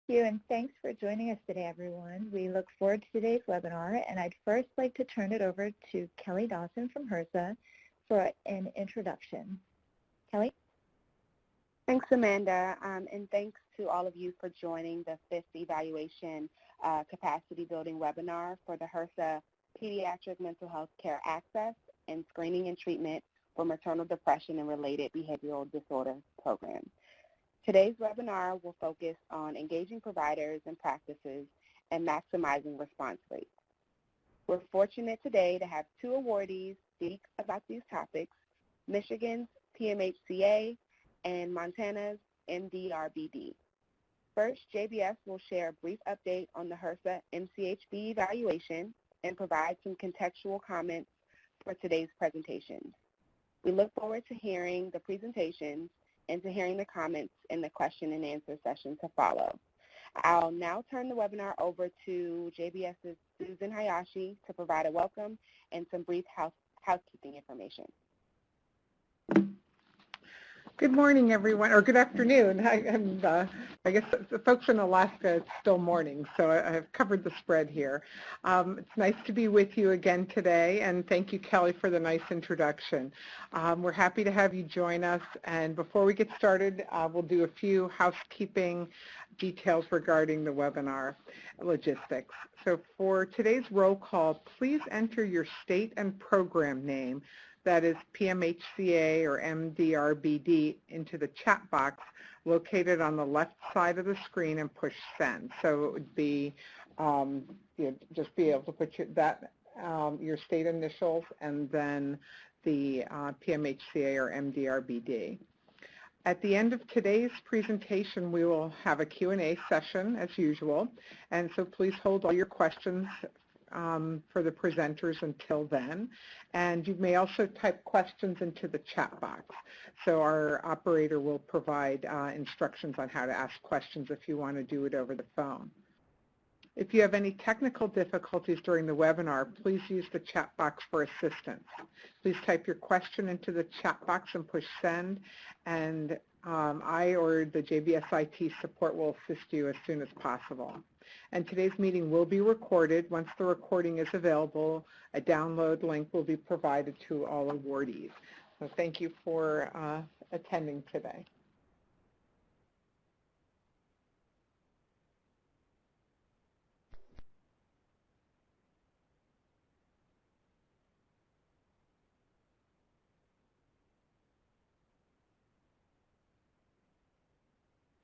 you, and thanks for joining us today, everyone. We look forward to today's webinar, and I'd first like to turn it over to Kelly Dawson from HRSA for an introduction. Kelly? Thanks, Amanda, and thanks to all of you for joining the 5th Evaluation Capacity Building webinar for the HRSA Pediatric Mental Health Care Access and Screening and Treatment for Maternal Depression and Related Behavioral Disorder Program. Today's webinar will focus on engaging providers and practices and maximizing response rates. We're fortunate today to have 2 awardees speak about these topics, Michigan's PMHCA and Montana's MDRBD. First, JBS will share a brief update on the HRSA MCHB evaluation and provide some contextual comments for today's presentations. We look forward to hearing the presentations and to hearing the comments in the question and answer session to follow. I'll now turn the webinar over to JBS's Susan Hayashi to provide a welcome and some brief housekeeping information. Good morning, everyone, or good afternoon. I guess the folks in Alaska, it's still morning, so I've covered the spread here. It's nice to be with you again today, and thank you, Kelly, for the nice introduction. We're happy to have you join us, and before we get started, we'll do a few housekeeping details regarding the webinar logistics. So for today's roll call, please enter your state and program name, that is PMHCA or MDRBD, into the chat box located on the left side of the screen and push send. So it would be, just be able to put your state initials and then the PMHCA or MDRBD. At the end of today's presentation, we will have a Q&A session as usual, and so please hold all your questions for the presenters until then. And you may also type questions into the chat box. So our operator will provide instructions on how to ask questions if you want to do it over the phone. If you have any technical difficulties during the webinar, please use the chat box for assistance. Please type your question into the chat box and push send, and I or the JBS IT support will assist you as soon as possible. And today's meeting will be recorded. Once the recording is available, a download link will be provided to all awardees. So thank you for attending today.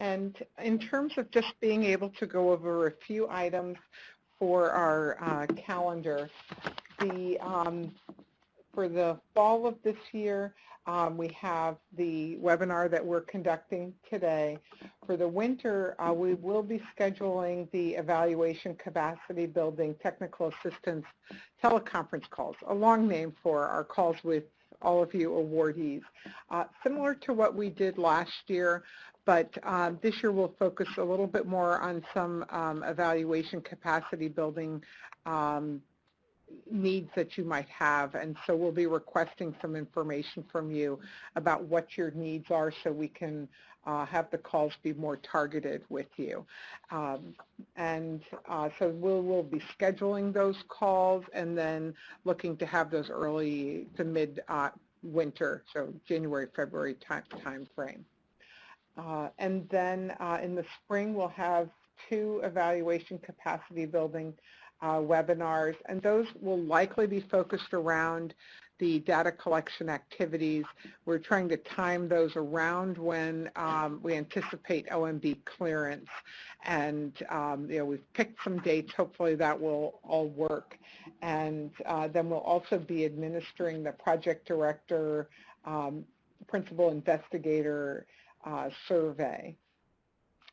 And in terms of just being able to go over a few items for our calendar, for the fall of this year, we have the webinar that we're conducting today. For the winter, we will be scheduling the Evaluation Capacity Building Technical Assistance teleconference calls, a long name for our calls with all of you awardees. Similar to what we did last year, but this year we'll focus a little bit more on some evaluation capacity building needs that you might have, and so we'll be requesting some information from you about what your needs are so we can have the calls be more targeted with you. So we'll be scheduling those calls and then looking to have those early to mid-winter, so January, February time frame. And then in the spring, we'll have 2 evaluation capacity building webinars, and those will likely be focused around the data collection activities. We're trying to time those around when we anticipate OMB clearance, and we've picked some dates. Hopefully that will all work. And then we'll also be administering the project director, principal investigator survey.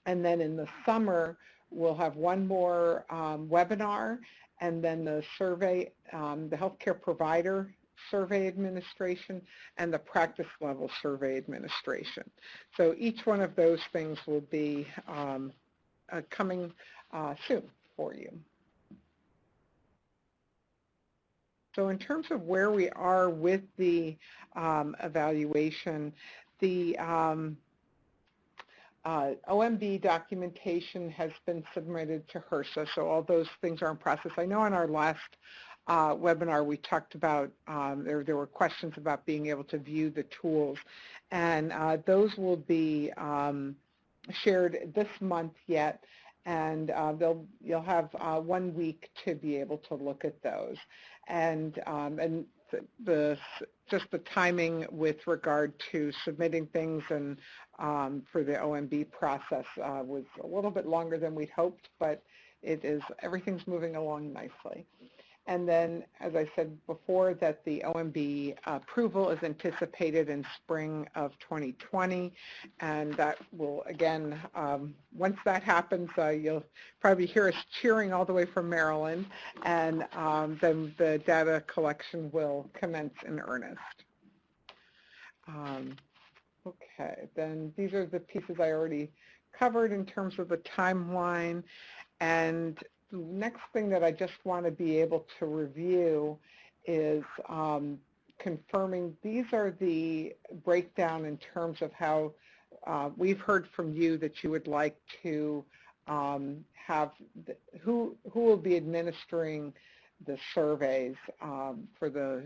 And then in the summer, we'll have one more webinar, and then the survey, the healthcare provider survey administration, and the practice level survey administration. So each one of those things will be coming soon for you. So in terms of where we are with the evaluation, OMB documentation has been submitted to HRSA, so all those things are in process. I know on our last webinar we talked about, there were questions about being able to view the tools, and those will be shared this month yet, and you'll have 1 week to be able to look at those. And just the timing with regard to submitting things and for the OMB process was a little bit longer than we'd hoped, but everything's moving along nicely. And then, as I said before, that the OMB approval is anticipated in spring of 2020, and that will, again, once that happens, you'll probably hear us cheering all the way from Maryland, and then the data collection will commence in earnest. Okay, then these are the pieces I already covered in terms of the timeline, and the next thing that I just want to be able to review is confirming these are the breakdown in terms of how we've heard from you that you would like to have, who will be administering the surveys for the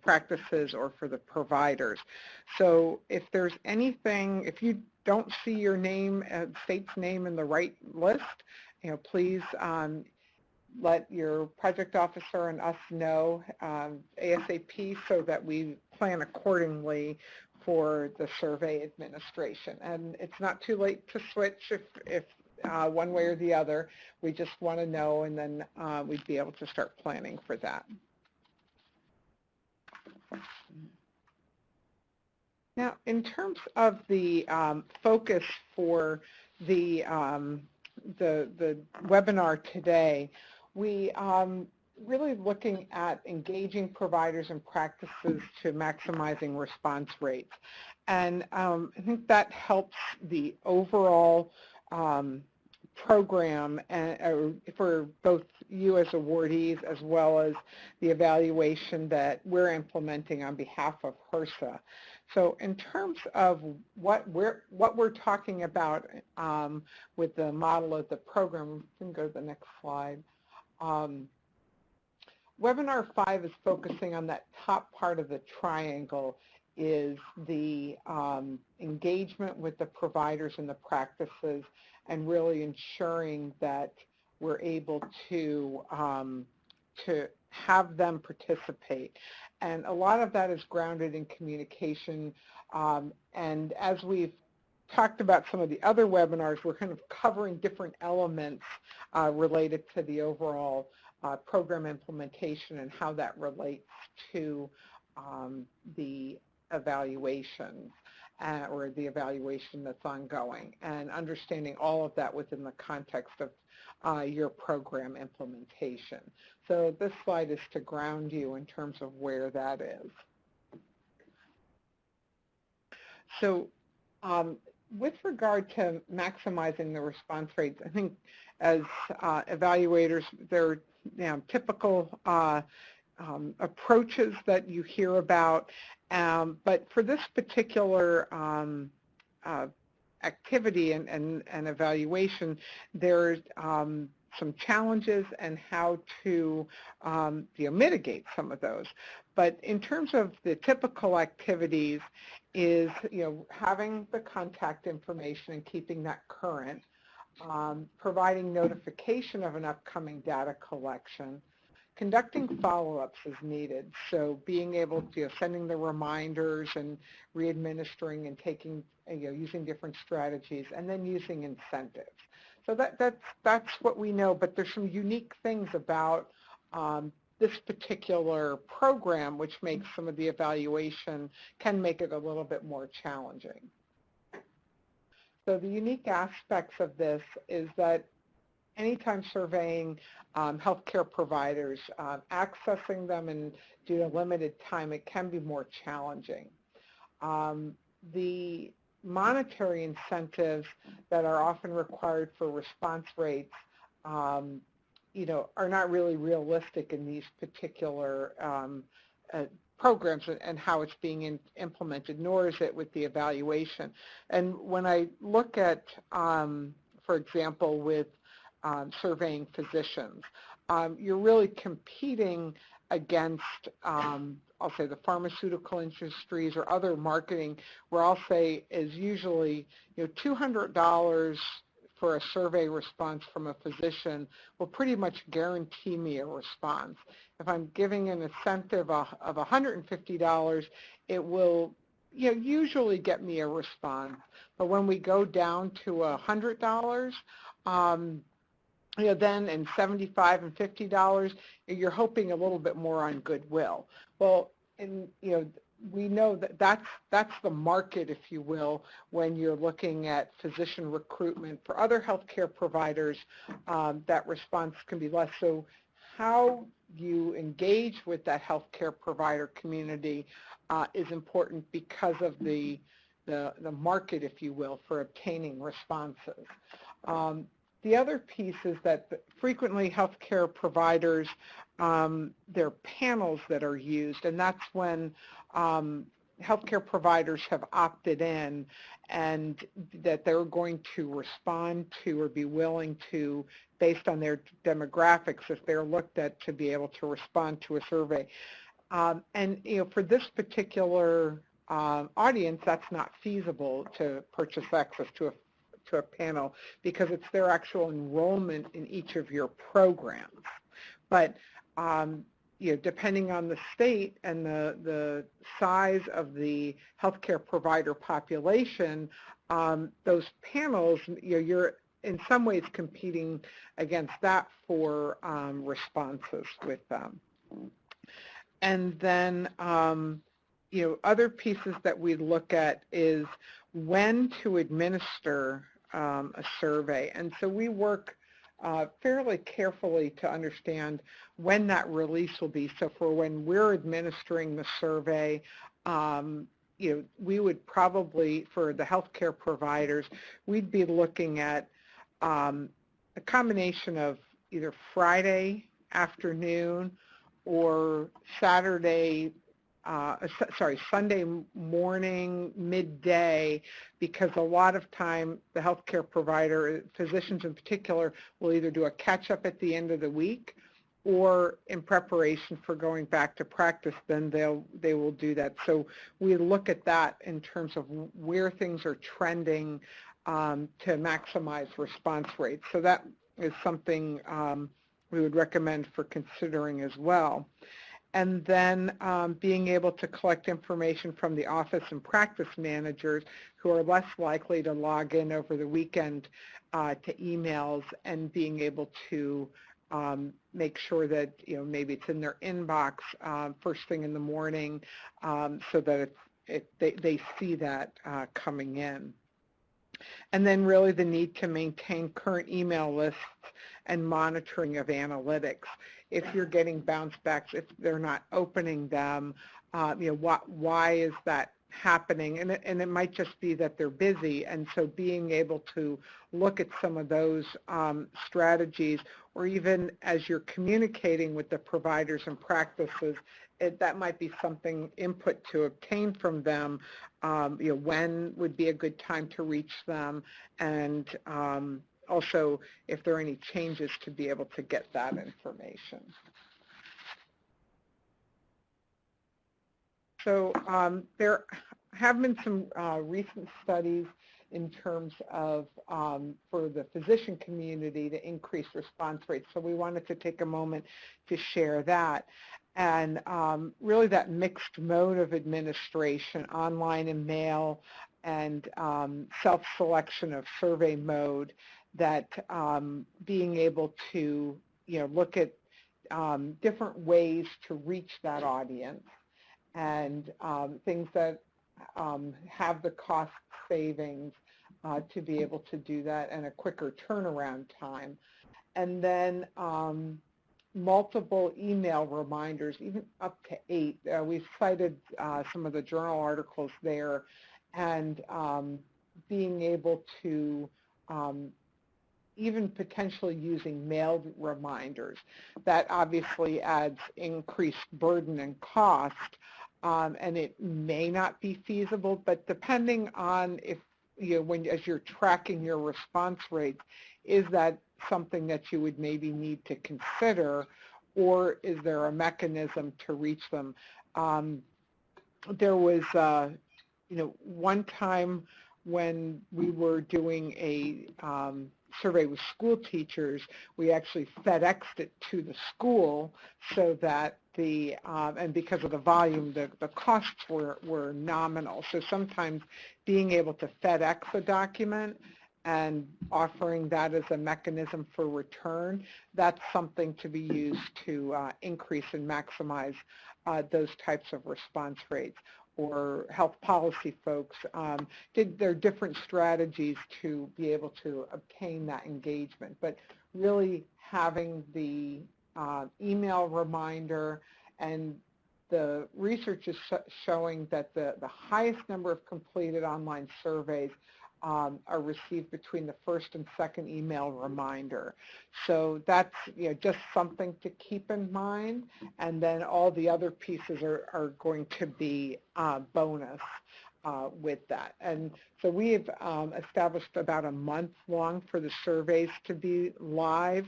practices or for the providers. So if there's anything, if you don't see your name, state's name in the right list, please let your project officer and us know ASAP so that we plan accordingly for the survey administration. And it's not too late to switch if one way or the other. We just want to know, and then we'd be able to start planning for that. Now, in terms of the focus for the webinar today, we really looking at engaging providers and practices to maximizing response rates. And I think that helps the overall program for both you as awardees as well as the evaluation that we're implementing on behalf of HRSA. So in terms of what we're talking about with the model of the program, we can go to the next slide. Webinar 5 is focusing on that top part of the triangle, is the engagement with the providers and the practices, and really ensuring that we're able to have them participate. And a lot of that is grounded in communication. And as we've talked about some of the other webinars, we're kind of covering different elements related to the overall program implementation and how that relates to the evaluation or the evaluation that's ongoing, and understanding all of that within the context of your program implementation. So this slide is to ground you in terms of where that is. So with regard to maximizing the response rates, I think as evaluators, there are typical approaches that you hear about, but for this particular activity and evaluation, there's some challenges and how to mitigate some of those. But in terms of the typical activities is having the contact information and keeping that current, providing notification of an upcoming data collection, conducting follow-ups as needed, so being able to sending the reminders and re-administering and taking using different strategies, and then using incentives. So that's what we know, but there's some unique things about this particular program which makes some of the evaluation, can make it a little bit more challenging. So the unique aspects of this is that anytime surveying healthcare providers, accessing them and due to limited time, it can be more challenging. The monetary incentives that are often required for response rates, are not really realistic in these particular programs and how it's being implemented, nor is it with the evaluation. And when I look at, for example, with surveying physicians, you're really competing against, I'll say, the pharmaceutical industries or other marketing, where I'll say is usually, $200 for a survey response from a physician will pretty much guarantee me a response. If I'm giving an incentive of $150, it will usually get me a response. But when we go down to $100, then and $75 and $50, you're hoping a little bit more on goodwill. Well, and we know that that's the market, if you will, when you're looking at physician recruitment. For other healthcare providers, that response can be less. So how you engage with that healthcare provider community is important because of the market, if you will, for obtaining responses. The other piece is that frequently healthcare providers, there are panels that are used, and that's when healthcare providers have opted in and that they're going to respond to or be willing to, based on their demographics, if they're looked at, to be able to respond to a survey. And for this particular audience, that's not feasible to purchase access to a panel because it's their actual enrollment in each of your programs. But depending on the state and the size of the healthcare provider population, those panels, you're in some ways competing against that for responses with them. And then other pieces that we look at is when to administer a survey. And so we work fairly carefully to understand when that release will be. So for when we're administering the survey, we would probably, for the healthcare providers, we'd be looking at a combination of either Friday afternoon or Sunday morning, midday, because a lot of time the healthcare provider, physicians in particular, will either do a catch-up at the end of the week or in preparation for going back to practice, then they will do that. So we look at that in terms of where things are trending to maximize response rates. So that is something we would recommend for considering as well. And then being able to collect information from the office and practice managers who are less likely to log in over the weekend to emails, and being able to make sure that maybe it's in their inbox first thing in the morning, so that they see that coming in. And then really the need to maintain current email lists and monitoring of analytics. If you're getting bounce backs, if they're not opening them, why is that happening? And it might just be that they're busy. And so being able to look at some of those strategies, or even as you're communicating with the providers and practices, that might be something input to obtain from them. When would be a good time to reach them, and also if there are any changes to be able to get that information. So there have been some recent studies in terms of for the physician community to increase response rates. So we wanted to take a moment to share that. And really that mixed mode of administration, online and mail, and self-selection of survey mode, that being able to look at different ways to reach that audience, and things that have the cost savings to be able to do that, and a quicker turnaround time. And then multiple email reminders, even up to 8. We've cited some of the journal articles there, and being able to even potentially using mailed reminders. That obviously adds increased burden and cost, and it may not be feasible, but depending on if, as you're tracking your response rates, is that something that you would maybe need to consider, or is there a mechanism to reach them? There was, one time when we were doing a survey with school teachers, we actually FedExed it to the school so that and because of the volume, the costs were nominal. So sometimes being able to FedEx a document and offering that as a mechanism for return, that's something to be used to increase and maximize those types of response rates. Or health policy folks, there are different strategies to be able to obtain that engagement. But really having the email reminder, and the research is showing that the highest number of completed online surveys are received between the first and second email reminder. So that's just something to keep in mind, and then all the other pieces are going to be bonus with that. And so we've established about a month long for the surveys to be live,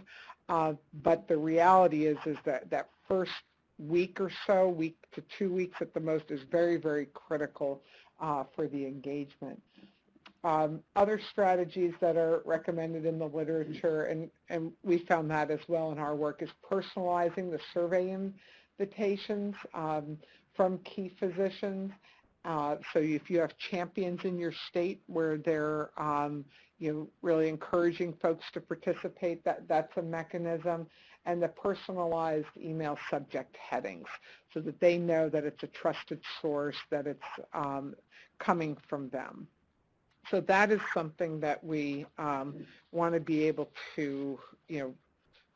but the reality is that first week or so, week to 2 weeks at the most, is very, very critical for the engagement. Other strategies that are recommended in the literature, and we found that as well in our work, is personalizing the survey invitations from key physicians. So if you have champions in your state where they're really encouraging folks to participate, that's a mechanism. And the personalized email subject headings so that they know that it's a trusted source, that it's coming from them. So that is something that we want to be able to,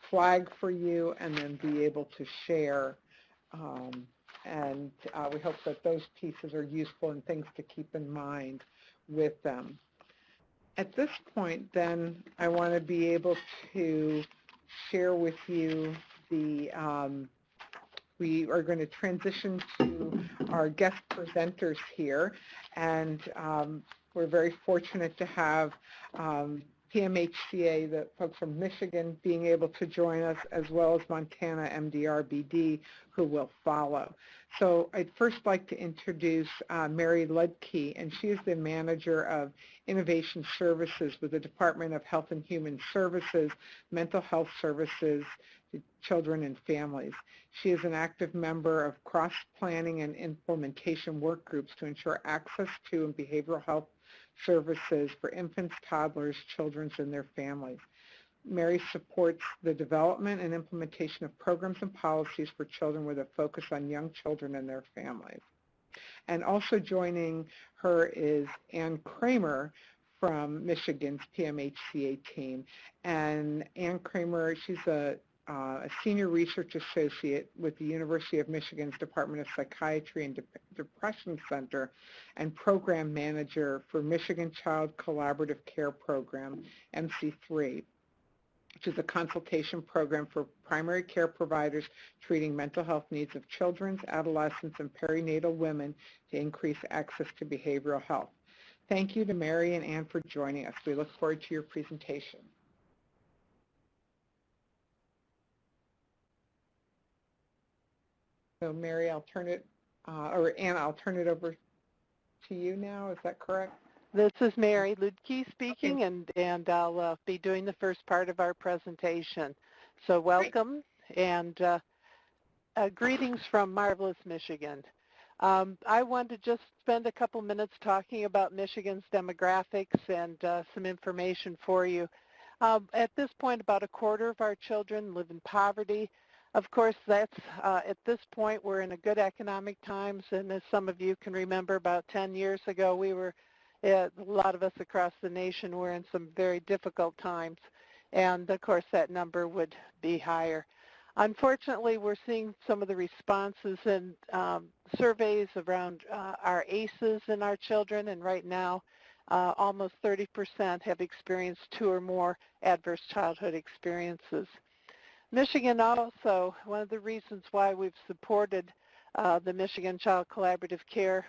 flag for you and then be able to share. And we hope that those pieces are useful and things to keep in mind with them. At this point, then, I want to be able to share with you we are going to transition to our guest presenters here, and we're very fortunate to have PMHCA, the folks from Michigan, being able to join us, as well as Montana MDRBD, who will follow. So I'd first like to introduce Mary Ludke, and she is the Manager of Innovation Services with the Department of Health and Human Services, Mental Health Services to Children and Families. She is an active member of cross-planning and implementation work groups to ensure access to and behavioral health services for infants, toddlers, children, and their families. Mary supports the development and implementation of programs and policies for children with a focus on young children and their families. And also joining her is Ann Kramer from Michigan's PMHCA team. And Ann Kramer, she's a senior research associate with the University of Michigan's Department of Psychiatry and Depression Center and program manager for Michigan Child Collaborative Care Program, MC3, which is a consultation program for primary care providers treating mental health needs of children, adolescents, and perinatal women to increase access to behavioral health. Thank you to Mary and Ann for joining us. We look forward to your presentation. So Mary, I'll turn it, or Ann, I'll turn it over to you now. Is that correct? This is Mary Ludke speaking, and I'll be doing the first part of our presentation. So welcome, and greetings from marvelous Michigan. I wanted to just spend a couple minutes talking about Michigan's demographics and some information for you. At this point, about a quarter of our children live in poverty. Of course, that's at this point, we're in a good economic times, and as some of you can remember, about 10 years ago, we were, a lot of us across the nation were in some very difficult times, and of course, that number would be higher. Unfortunately, we're seeing some of the responses in surveys around our ACEs in our children, and right now, almost 30% have experienced 2 or more adverse childhood experiences. Michigan also, one of the reasons why we've supported the Michigan Child Collaborative Care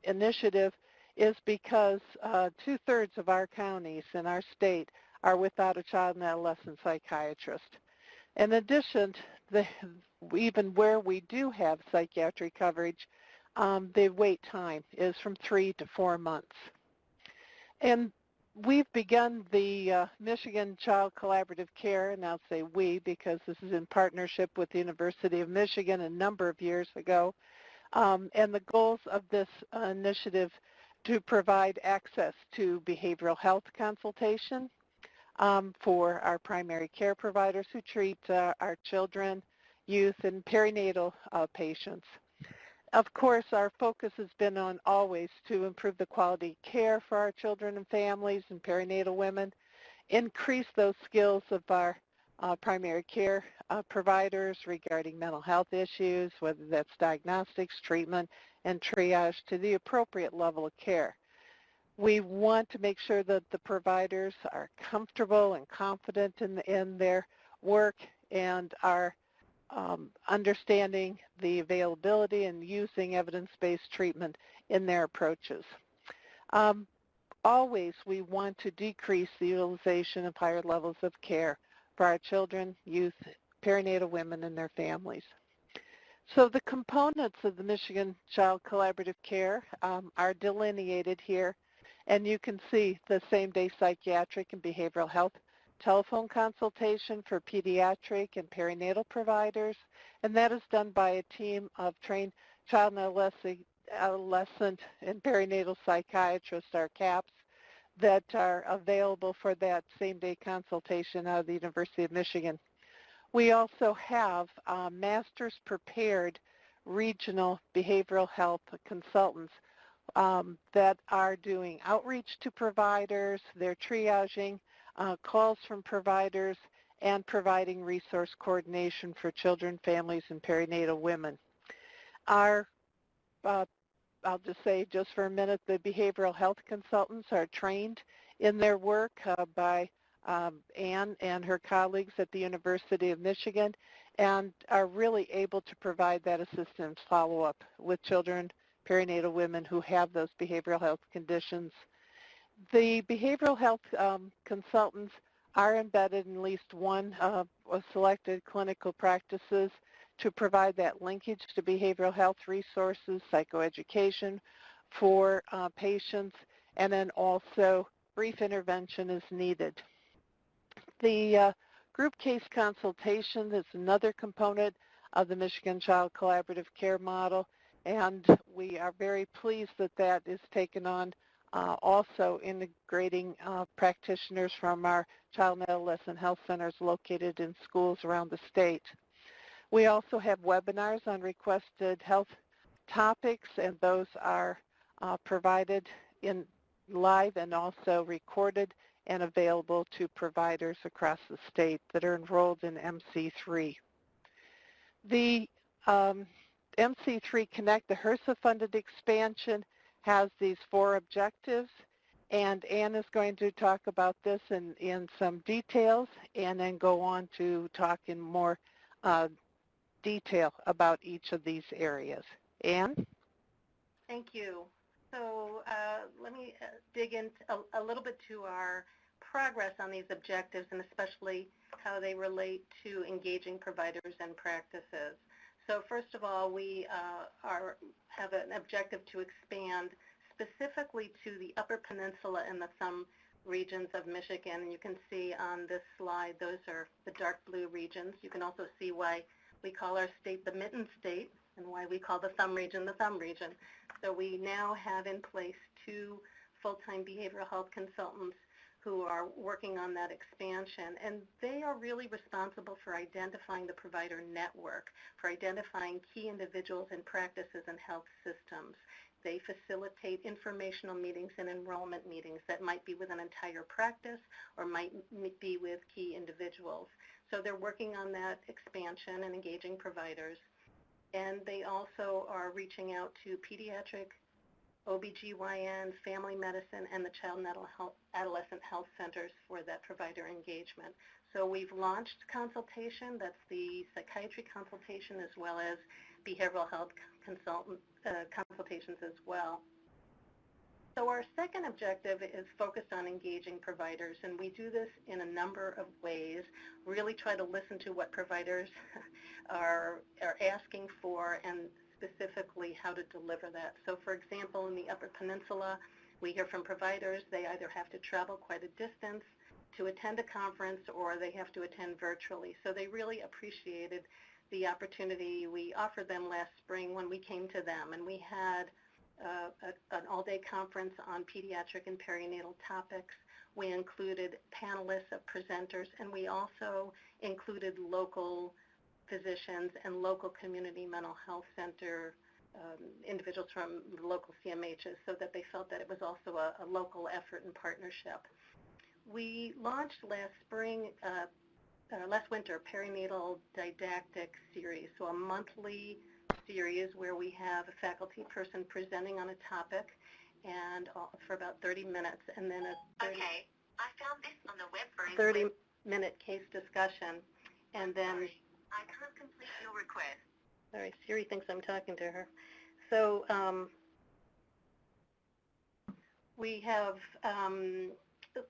initiative is because 2/3 of our counties in our state are without a child and adolescent psychiatrist. In addition, even where we do have psychiatric coverage, the wait time is from 3 to 4 months. And we've begun the Michigan Child Collaborative Care, and I'll say we because this is in partnership with the University of Michigan a number of years ago. And the goals of this initiative to provide access to behavioral health consultation for our primary care providers who treat our children, youth, and perinatal patients. Of course, our focus has been on always to improve the quality of care for our children and families and perinatal women, increase those skills of our primary care providers regarding mental health issues, whether that's diagnostics, treatment, and triage to the appropriate level of care. We want to make sure that the providers are comfortable and confident in their work and are understanding the availability and using evidence-based treatment in their approaches. Always we want to decrease the utilization of higher levels of care for our children, youth, perinatal women, and their families. So the components of the Michigan Child Collaborative Care are delineated here, and you can see the same-day psychiatric and behavioral health telephone consultation for pediatric and perinatal providers, and that is done by a team of trained child and adolescent and perinatal psychiatrists, our CAPS, that are available for that same-day consultation out of the University of Michigan. We also have master's prepared regional behavioral health consultants that are doing outreach to providers, they're triaging calls from providers, and providing resource coordination for children, families, and perinatal women. Our, I'll just say just for a minute, the behavioral health consultants are trained in their work by Anne and her colleagues at the University of Michigan and are really able to provide that assistance follow-up with children, perinatal women who have those behavioral health conditions. The behavioral health consultants are embedded in at least one of selected clinical practices to provide that linkage to behavioral health resources, psychoeducation for patients, and then also brief intervention is needed. The group case consultation is another component of the Michigan Child Collaborative Care model, and we are very pleased that that is taken on also integrating practitioners from our child and adolescent health centers located in schools around the state. We also have webinars on requested health topics, and those are provided in live and also recorded and available to providers across the state that are enrolled in MC3. The MC3 Connect, the HRSA-funded expansion, has these 4 objectives, and Anne is going to talk about this in some details and then go on to talk in more detail about each of these areas. Anne? Thank you. So let me dig in a little bit to our progress on these objectives and especially how they relate to engaging providers and practices. So first of all, we have an objective to expand specifically to the Upper Peninsula and the Thumb regions of Michigan. And you can see on this slide, those are the dark blue regions. You can also see why we call our state the Mitten State and why we call the Thumb region the Thumb region. So we now have in place 2 full-time behavioral health consultants who are working on that expansion, and they are really responsible for identifying the provider network, for identifying key individuals and practices and health systems. They facilitate informational meetings and enrollment meetings that might be with an entire practice or might be with key individuals. So they're working on that expansion and engaging providers. And they also are reaching out to pediatric OBGYN, family medicine, and the child and adolescent health centers for that provider engagement. So we've launched consultation, that's the psychiatry consultation, as well as behavioral health consultations as well. So our second objective is focused on engaging providers, and we do this in a number of ways, really try to listen to what providers are asking for and specifically how to deliver that. So for example, in the Upper Peninsula, we hear from providers they either have to travel quite a distance to attend a conference or they have to attend virtually. So they really appreciated the opportunity we offered them last spring when we came to them, and we had an all-day conference on pediatric and perinatal topics. We included panelists of presenters, and we also included local physicians and local community mental health center individuals from the local CMHs so that they felt that it was also a local effort and partnership. We launched last winter, perinatal didactic series, so a monthly series where we have a faculty person presenting on a topic and for about 30 minutes, and then a 30-minute case discussion, and then I can't complete your request. Sorry, Siri thinks I'm talking to her. So we have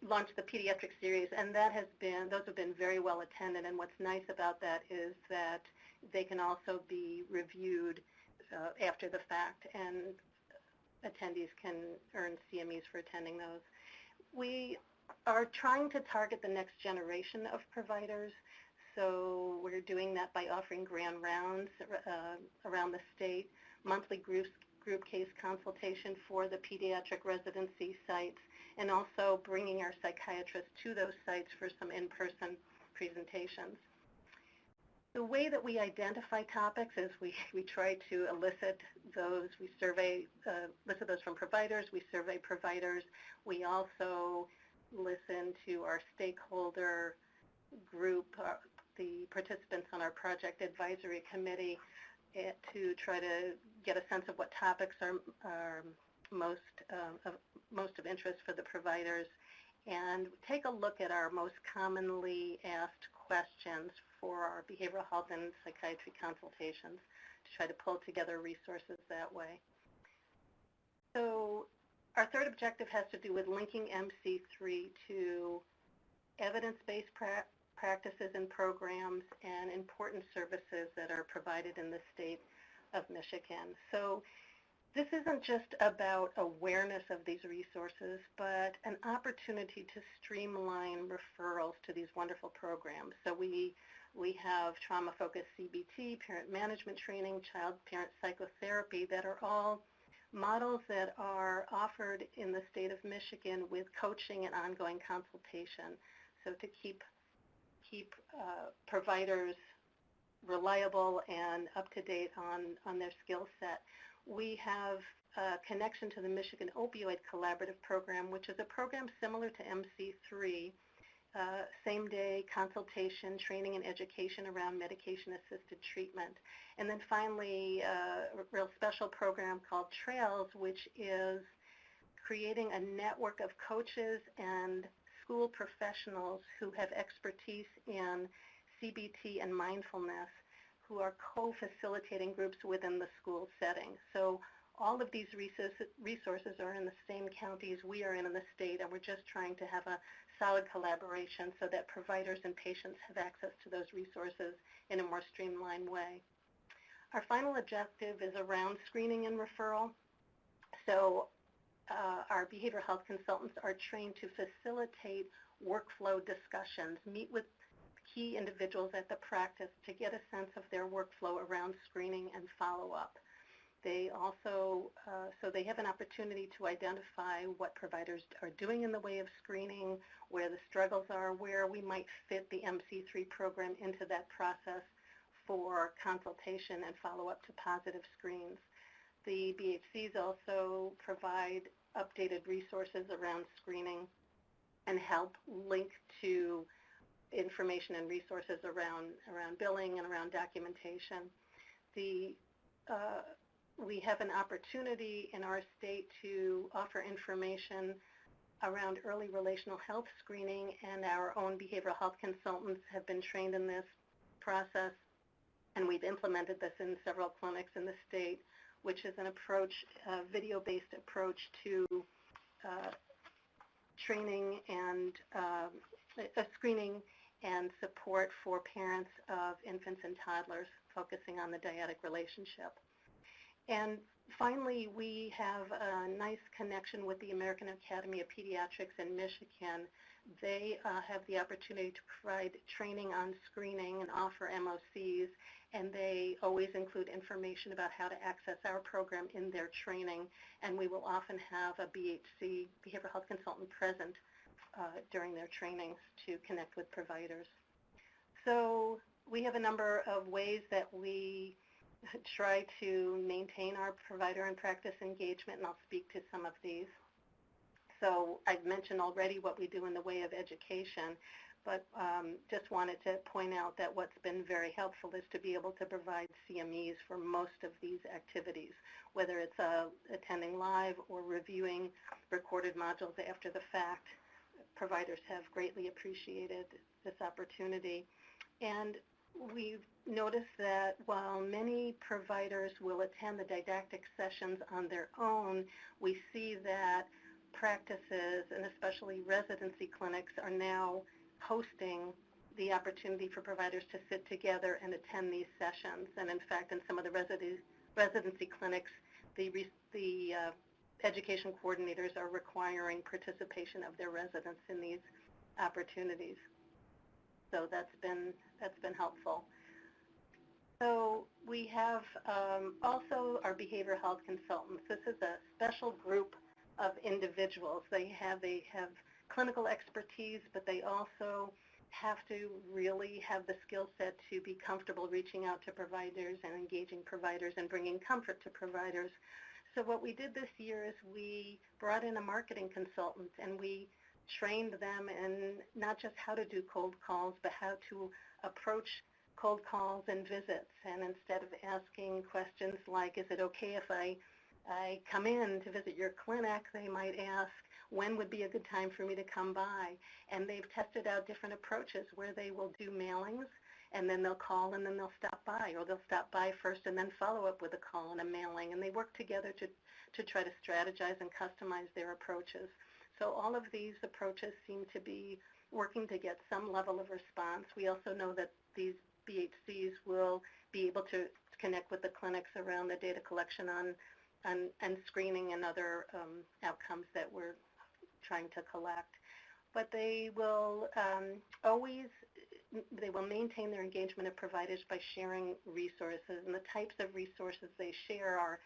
launched the pediatric series, and those have been very well attended, and what's nice about that is that they can also be reviewed after the fact, and attendees can earn CMEs for attending those. We are trying to target the next generation of providers, so we're doing that by offering grand rounds around the state, monthly group case consultation for the pediatric residency sites, and also bringing our psychiatrists to those sites for some in-person presentations. The way that we identify topics is we try to elicit those. We elicit those from providers. We survey providers. We also listen to our stakeholder group, the participants on our project advisory committee, to try to get a sense of what topics are most of interest for the providers, and take a look at our most commonly asked questions for our behavioral health and psychiatry consultations to try to pull together resources that way. So our third objective has to do with linking MC3 to evidence-based practices and programs and important services that are provided in the state of Michigan. So this isn't just about awareness of these resources, but an opportunity to streamline referrals to these wonderful programs. So we have trauma-focused CBT, parent management training, child-parent psychotherapy that are all models that are offered in the state of Michigan with coaching and ongoing consultation. So to keep providers reliable and up to date on their skill set. We have a connection to the Michigan Opioid Collaborative Program, which is a program similar to MC3, same-day consultation, training, and education around medication-assisted treatment. And then finally, a real special program called Trails, which is creating a network of coaches and school professionals who have expertise in CBT and mindfulness, who are co-facilitating groups within the school setting. So all of these resources are in the same counties we are in the state, and we're just trying to have a solid collaboration so that providers and patients have access to those resources in a more streamlined way. Our final objective is around screening and referral. So our behavioral health consultants are trained to facilitate workflow discussions, meet with key individuals at the practice to get a sense of their workflow around screening and follow-up. They also, so they have an opportunity to identify what providers are doing in the way of screening, where the struggles are, where we might fit the MC3 program into that process for consultation and follow-up to positive screens. The BHCs also provide updated resources around screening and help link to information and resources around billing and around documentation. The we have an opportunity in our state to offer information around early relational health screening, and our own behavioral health consultants have been trained in this process, and we've implemented this in several clinics in the state, which is an approach, a video-based approach to training and screening and support for parents of infants and toddlers, focusing on the dyadic relationship. And finally, we have a nice connection with the American Academy of Pediatrics in Michigan. They have the opportunity to provide training on screening and offer MOCs, and they always include information about how to access our program in their training, and we will often have a BHC, behavioral health consultant, present during their trainings to connect with providers. So we have a number of ways that we try to maintain our provider and practice engagement, and I'll speak to some of these. So I've mentioned already what we do in the way of education, but just wanted to point out that what's been very helpful is to be able to provide CMEs for most of these activities, whether it's attending live or reviewing recorded modules after the fact. Providers have greatly appreciated this opportunity. And we've noticed that while many providers will attend the didactic sessions on their own, we see that practices, and especially residency clinics, are now hosting the opportunity for providers to sit together and attend these sessions. And in fact, in some of the residency clinics, the education coordinators are requiring participation of their residents in these opportunities. So that's been helpful. So we have also our behavioral health consultants. This is a special group of individuals. They have clinical expertise, but they also have to really have the skill set to be comfortable reaching out to providers and engaging providers and bringing comfort to providers. So what we did this year is we brought in a marketing consultant, and we trained them in not just how to do cold calls, but how to approach cold calls and visits. And instead of asking questions like, is it okay if I come in to visit your clinic, they might ask, when would be a good time for me to come by? And they've tested out different approaches where they will do mailings, and then they'll call, and then they'll stop by, or they'll stop by first and then follow up with a call and a mailing. And they work together to try to strategize and customize their approaches. So all of these approaches seem to be working to get some level of response. We also know that these BHCs will be able to connect with the clinics around the data collection and screening and other outcomes that we're trying to collect. But they will they will maintain their engagement of providers by sharing resources, and the types of resources they share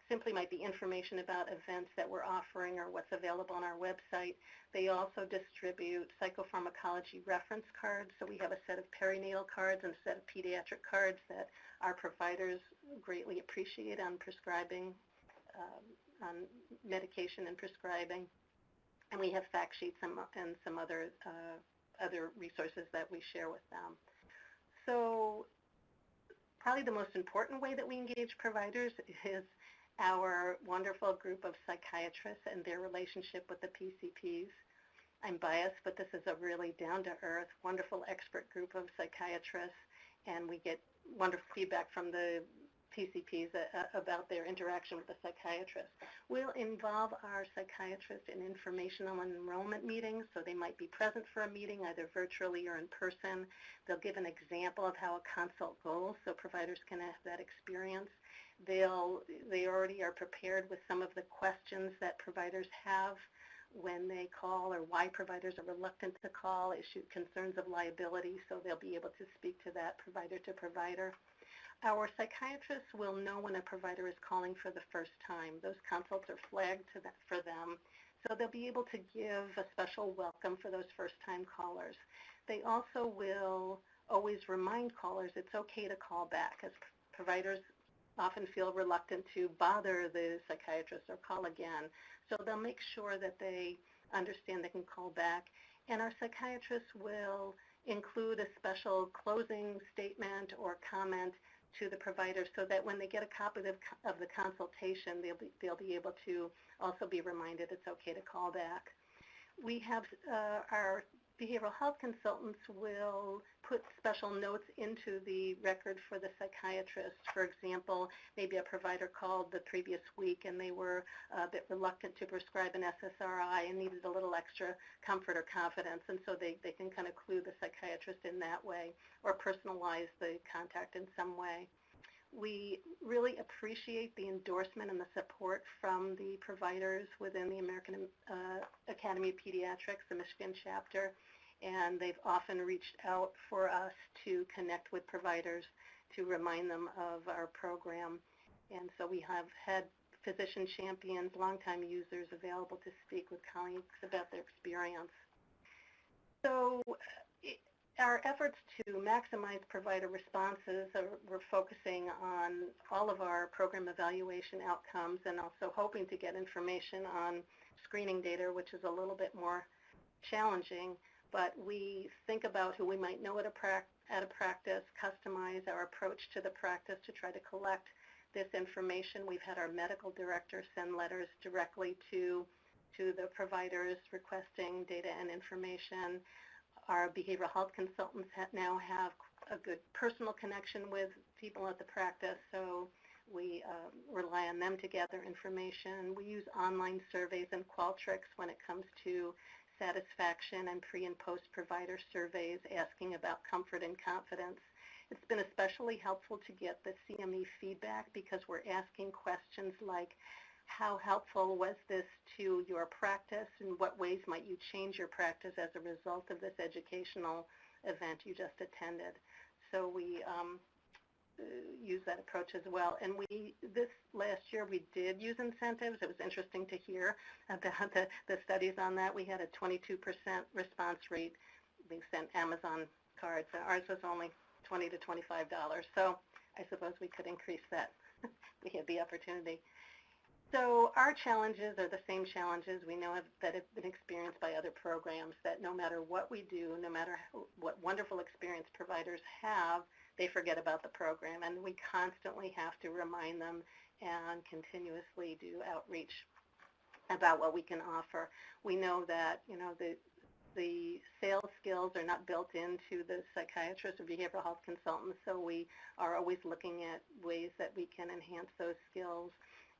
simply might be information about events that we're offering or what's available on our website. They also distribute psychopharmacology reference cards, so we have a set of perinatal cards and a set of pediatric cards that our providers greatly appreciate on prescribing, on medication and prescribing. And we have fact sheets and some other resources that we share with them. So probably the most important way that we engage providers is our wonderful group of psychiatrists and their relationship with the PCPs. I'm biased, but this is a really down-to-earth, wonderful expert group of psychiatrists, and we get wonderful feedback from the PCPs about their interaction with the psychiatrist. We'll involve our psychiatrists in informational and enrollment meetings, so they might be present for a meeting either virtually or in person. They'll give an example of how a consult goes so providers can have that experience. They already are prepared with some of the questions that providers have when they call, or why providers are reluctant to call, concerns of liability, so they'll be able to speak to that provider to provider. Our psychiatrists will know when a provider is calling for the first time. Those consults are flagged for them, so they'll be able to give a special welcome for those first-time callers. They also will always remind callers it's okay to call back, as providers often feel reluctant to bother the psychiatrist or call again. So they'll make sure that they understand they can call back. And our psychiatrists will include a special closing statement or comment to the providers so that when they get a copy of the consultation, they'll be able to also be reminded it's okay to call back. We have our behavioral health consultants will put special notes into the record for the psychiatrist. For example, maybe a provider called the previous week and they were a bit reluctant to prescribe an SSRI and needed a little extra comfort or confidence, and so they can kind of clue the psychiatrist in that way or personalize the contact in some way. We really appreciate the endorsement and the support from the providers within the American Academy of Pediatrics, the Michigan chapter, and they've often reached out for us to connect with providers to remind them of our program. And so we have had physician champions, longtime users available to speak with colleagues about their experience. So our efforts to maximize provider responses, we're focusing on all of our program evaluation outcomes and also hoping to get information on screening data, which is a little bit more challenging, but we think about who we might know at a practice, customize our approach to the practice to try to collect this information. We've had our medical director send letters directly to the providers requesting data and information. Our behavioral health consultants now have a good personal connection with people at the practice, so we rely on them to gather information. We use online surveys and Qualtrics when it comes to satisfaction and pre- and post-provider surveys asking about comfort and confidence. It's been especially helpful to get the CME feedback because we're asking questions like, how helpful was this to your practice? In what ways might you change your practice as a result of this educational event you just attended? So we use that approach as well. And this last year we did use incentives. It was interesting to hear about the studies on that. We had a 22% response rate. We sent Amazon cards. Ours was only $20 to $25. So I suppose we could increase that. We had the opportunity. So our challenges are the same challenges we know that have been experienced by other programs, that no matter what we do, no matter what wonderful experience providers have, they forget about the program, and we constantly have to remind them and continuously do outreach about what we can offer. We know that, the sales skills are not built into the psychiatrists or behavioral health consultants, so we are always looking at ways that we can enhance those skills,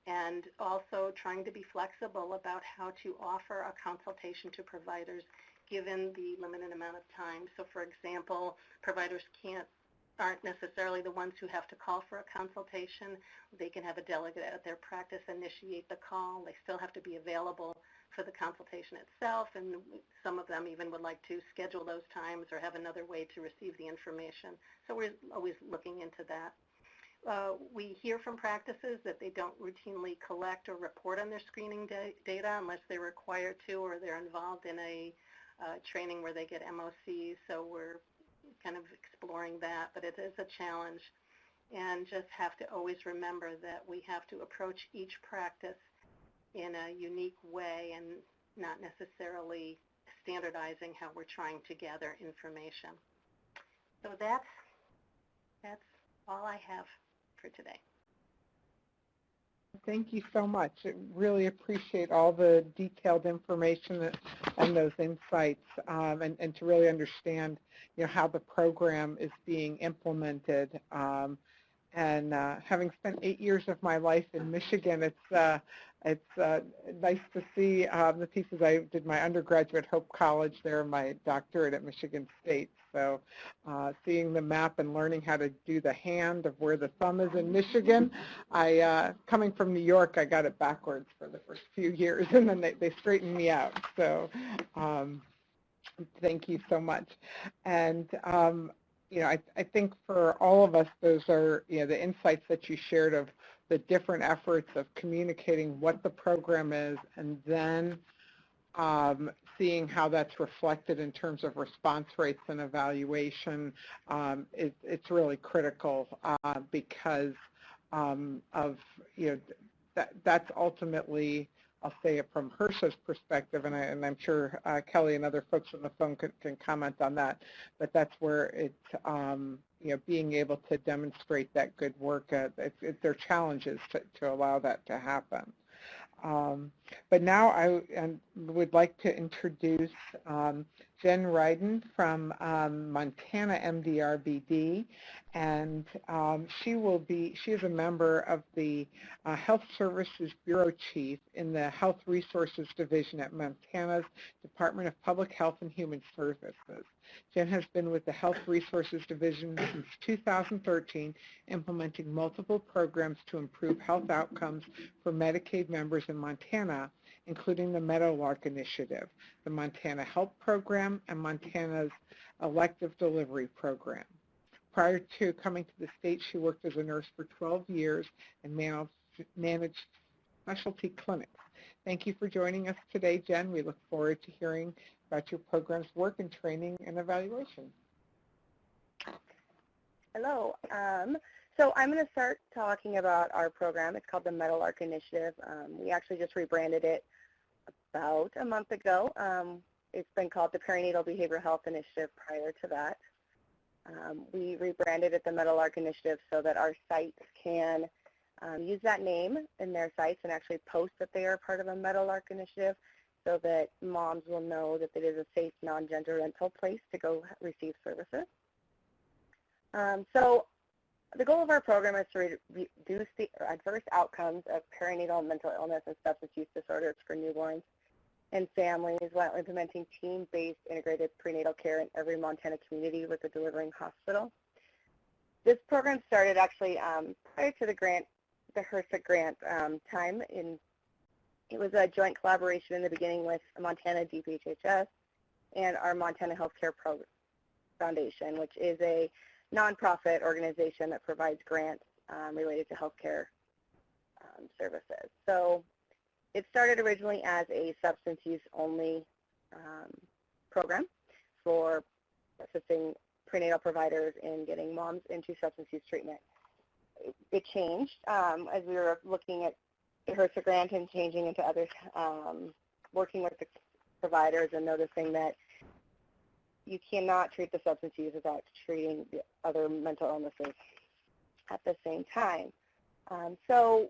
and also trying to be flexible about how to offer a consultation to providers given the limited amount of time. So for example, providers aren't necessarily the ones who have to call for a consultation. They can have a delegate at their practice initiate the call. They still have to be available for the consultation itself, and some of them even would like to schedule those times or have another way to receive the information. So we're always looking into that. We hear from practices that they don't routinely collect or report on their screening data unless they're required to or they're involved in a training where they get MOCs, so we're kind of exploring that, but it is a challenge, and just have to always remember that we have to approach each practice in a unique way and not necessarily standardizing how we're trying to gather information. So that's all I have for today. Thank you so much. I really appreciate all the detailed information and those insights, and to really understand, how the program is being implemented. And having spent 8 years of my life in Michigan, it's nice to see the pieces. I did my undergraduate at Hope College there, my doctorate at Michigan State. So seeing the map and learning how to do the hand of where the thumb is in Michigan, coming from New York, I got it backwards for the first few years, and then they straightened me out. So thank you so much. And I think for all of us, those are the insights that you shared of the different efforts of communicating what the program is, and then seeing how that's reflected in terms of response rates and evaluation. It's really critical because of that's ultimately I'll say it from HRSA's perspective, and I'm sure Kelly and other folks on the phone can comment on that, but that's where it's, being able to demonstrate that good work, there are challenges to allow that to happen. But now I would like to introduce Jen Ryden from Montana MDRBD, and she is a member of the Health Services Bureau Chief in the Health Resources Division at Montana's Department of Public Health and Human Services. Jen has been with the Health Resources Division since 2013, implementing multiple programs to improve health outcomes for Medicaid members in Montana, including the Meadowlark Initiative, the Montana Help Program, and Montana's Elective Delivery Program. Prior to coming to the state, she worked as a nurse for 12 years and managed specialty clinics. Thank you for joining us today, Jen. We look forward to hearing about your program's work and training and evaluation. Hello. So I'm going to start talking about our program. It's called the Meadowlark Initiative. We actually just rebranded it about a month ago. It's been called the Perinatal Behavioral Health Initiative prior to that. We rebranded it the Meadowlark Initiative so that our sites can use that name in their sites and actually post that they are part of a Meadowlark Initiative so that moms will know that it is a safe, non-judgmental place to go receive services. So the goal of our program is to reduce the adverse outcomes of perinatal mental illness and substance use disorders for newborns and families while implementing team-based integrated prenatal care in every Montana community with a delivering hospital. This program started actually prior to the HRSA grant time. It was a joint collaboration in the beginning with Montana DPHHS and our Montana Healthcare Foundation, which is a nonprofit organization that provides grants related to healthcare services. So it started originally as a substance use only program for assisting prenatal providers in getting moms into substance use treatment. It changed as we were looking at the HRSA grant and changing into others, working with the providers and noticing that you cannot treat the substance use without treating the other mental illnesses at the same time. So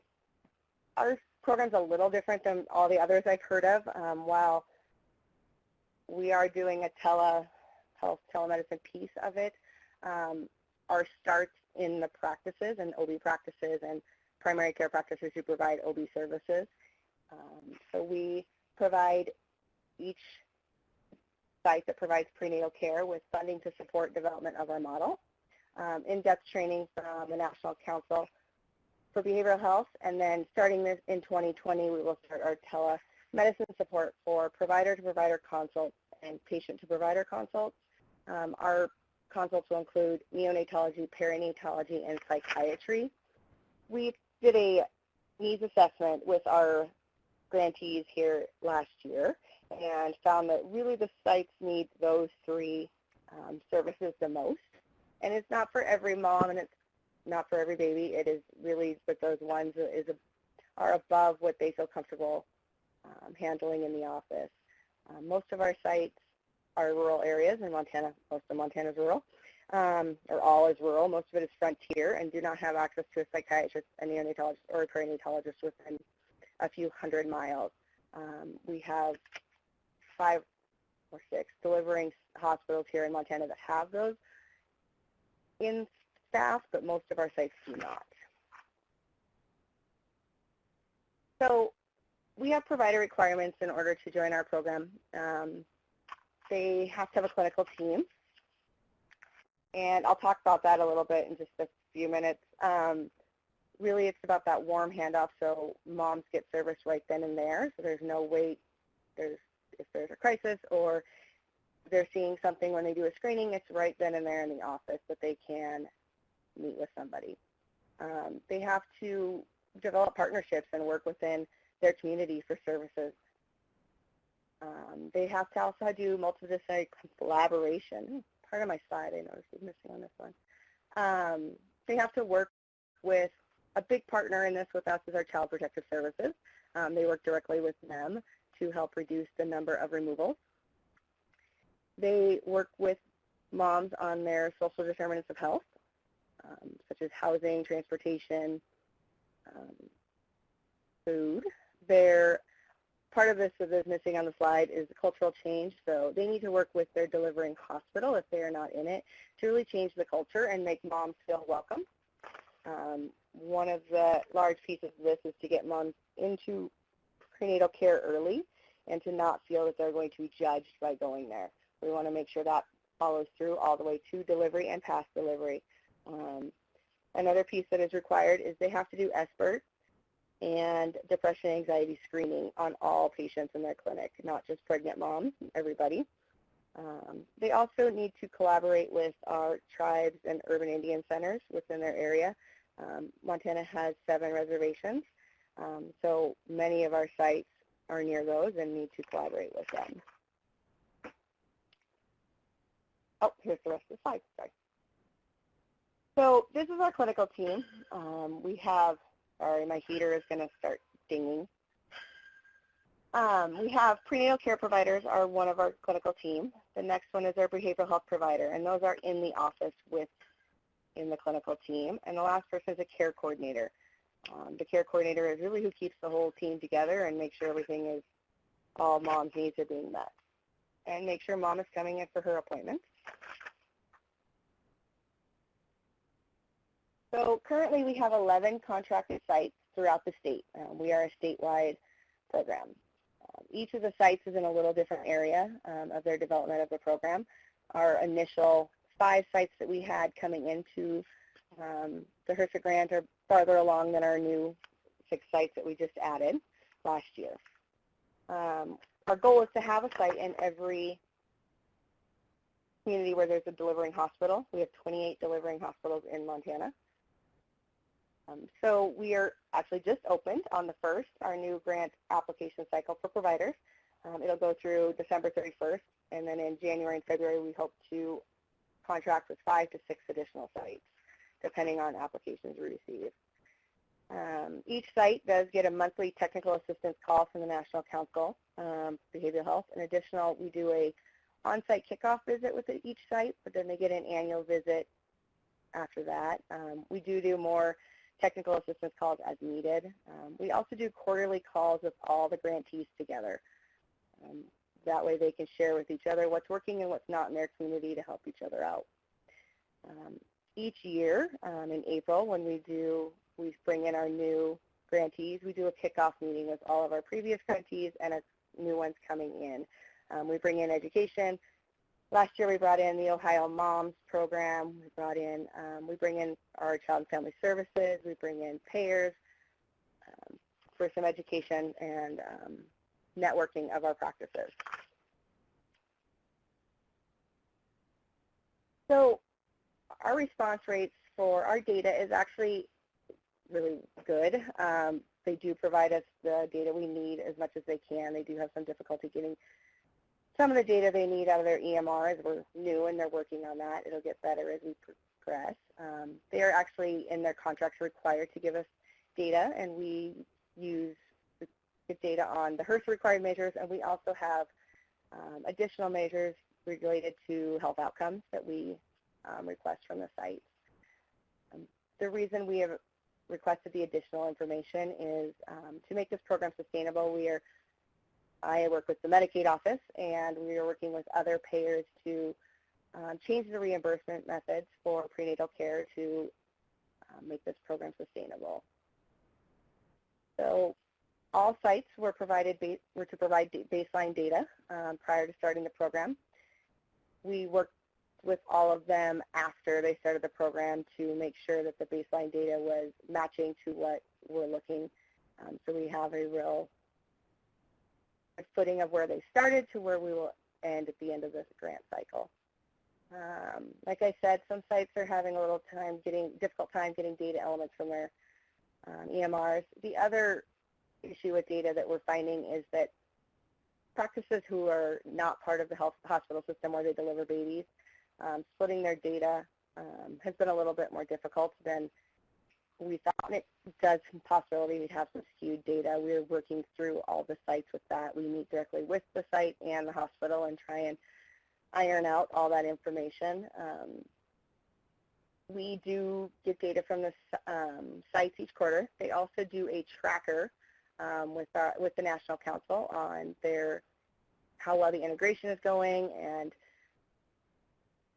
our program's a little different than all the others I've heard of. While we are doing a telemedicine piece of it, our starts in the practices and OB practices and primary care practices who provide OB services. So we provide each site that provides prenatal care with funding to support development of our model, in-depth training from the National Council for Behavioral Health, and then starting this in 2020, we will start our telemedicine support for provider-to-provider consults and patient-to-provider consults. Our consults will include neonatology, perinatology, and psychiatry. We did a needs assessment with our grantees here last year and found that really the sites need those three services the most. And it's not for every mom and it's not for every baby. It is really with those ones that are above what they feel comfortable handling in the office. Most of our sites are rural areas in Montana. Most of Montana is rural, or all is rural. Most of it is frontier and do not have access to a psychiatrist, a neonatologist, or a perinatologist within a few hundred miles. We have 5 or 6 delivering hospitals here in Montana that have those in staff, but most of our sites do not. So we have provider requirements in order to join our program. They have to have a clinical team, and I'll talk about that a little bit in just a few minutes. Really, it's about that warm handoff so moms get service right then and there, so there's no wait. If there's a crisis or they're seeing something when they do a screening, it's right then and there in the office that they can meet with somebody. They have to develop partnerships and work within their community for services. They have to also do multidisciplinary collaboration. Part of my slide I noticed is missing on this one. They have to work with a big partner in this with us is our Child Protective Services. They work directly with them to help reduce the number of removals. They work with moms on their social determinants of health, such as housing, transportation, food. Part of this that is missing on the slide is the cultural change. So they need to work with their delivering hospital, if they are not in it, to really change the culture and make moms feel welcome. One of the large pieces of this is to get moms into prenatal care early and to not feel that they're going to be judged by going there. We want to make sure that follows through all the way to delivery and past delivery. Another piece that is required is they have to do SBIRT and depression and anxiety screening on all patients in their clinic, not just pregnant moms, everybody. They also need to collaborate with our tribes and urban Indian centers within their area. Montana has 7 reservations, so many of our sites are near those and need to collaborate with them. Oh, here's the rest of the slide, sorry. So this is our clinical team. We have, sorry, my heater is going to start dinging. We have prenatal care providers are one of our clinical team. The next one is our behavioral health provider, and those are in the office in the clinical team. And the last person is a care coordinator. The care coordinator is really who keeps the whole team together and makes sure everything is, all mom's needs are being met. And make sure mom is coming in for her appointments. So currently we have 11 contracted sites throughout the state. We are a statewide program. Each of the sites is in a little different area of their development of the program. Our initial 5 sites that we had coming into the HRSA grant are farther along than our new 6 sites that we just added last year. Our goal is to have a site in every community where there's a delivering hospital. We have 28 delivering hospitals in Montana. So we are actually just opened on the 1st, our new grant application cycle for providers. It'll go through December 31st, and then in January and February we hope to contract with 5 to 6 additional sites, depending on applications we receive. Each site does get a monthly technical assistance call from the National Council for Behavioral Health. In addition, we do a on-site kickoff visit with each site, but then they get an annual visit after that. We do more technical assistance calls as needed. We also do quarterly calls with all the grantees together. That way they can share with each other what's working and what's not in their community to help each other out. Each year in April when we bring in our new grantees, we do a kickoff meeting with all of our previous grantees and our new ones coming in. We bring in education. Last year we brought in the Ohio Moms program. We bring in our Child and Family Services. We bring in payers for some education and networking of our practices. So our response rates for our data is actually really good. They do provide us the data we need as much as they can. They do have some difficulty getting some of the data they need out of their EMRs. We're new and they're working on that. It'll get better as we progress. They are actually in their contracts required to give us data, and we use the data on the HRSA required measures, and we also have additional measures related to health outcomes that we request from the site. The reason we have requested the additional information is to make this program sustainable. I work with the Medicaid office, and we are working with other payers to change the reimbursement methods for prenatal care to make this program sustainable. So all sites were to provide baseline data prior to starting the program. We worked with all of them after they started the program to make sure that the baseline data was matching to what we're looking. So we have a real footing of where they started to where we will end at the end of this grant cycle. Like I said, some sites are having a little difficult time getting data elements from their EMRs. The other issue with data that we're finding is that practices who are not part of the hospital system where they deliver babies, splitting their data has been a little bit more difficult than we thought it does possibility we'd have some skewed data. We're working through all the sites with that. We meet directly with the site and the hospital and try and iron out all that information. We do get data from the sites each quarter. They also do a tracker with the National Council on how well the integration is going and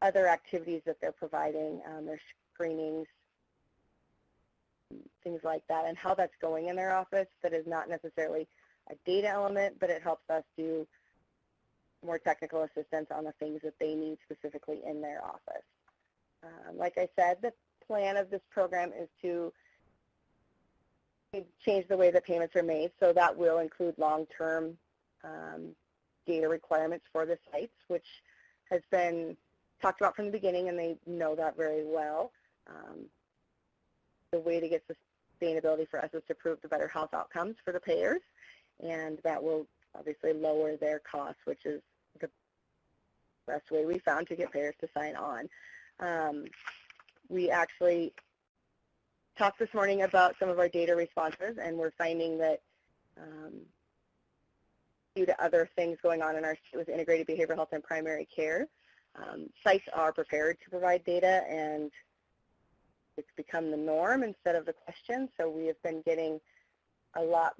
other activities that they're providing, their screenings, things like that, and how that's going in their office. That is not necessarily a data element, but it helps us do more technical assistance on the things that they need specifically in their office. Like I said, the plan of this program is to change the way that payments are made, so that will include long-term data requirements for the sites, which has been talked about from the beginning, and they know that very well. The way to get sustainability for us is to prove the better health outcomes for the payers, and that will obviously lower their costs, which is the best way we found to get payers to sign on. We actually talked this morning about some of our data responses, and we're finding that due to other things going on in our state with integrated behavioral health and primary care, sites are prepared to provide data, and it's become the norm instead of the question. So we have been getting a lot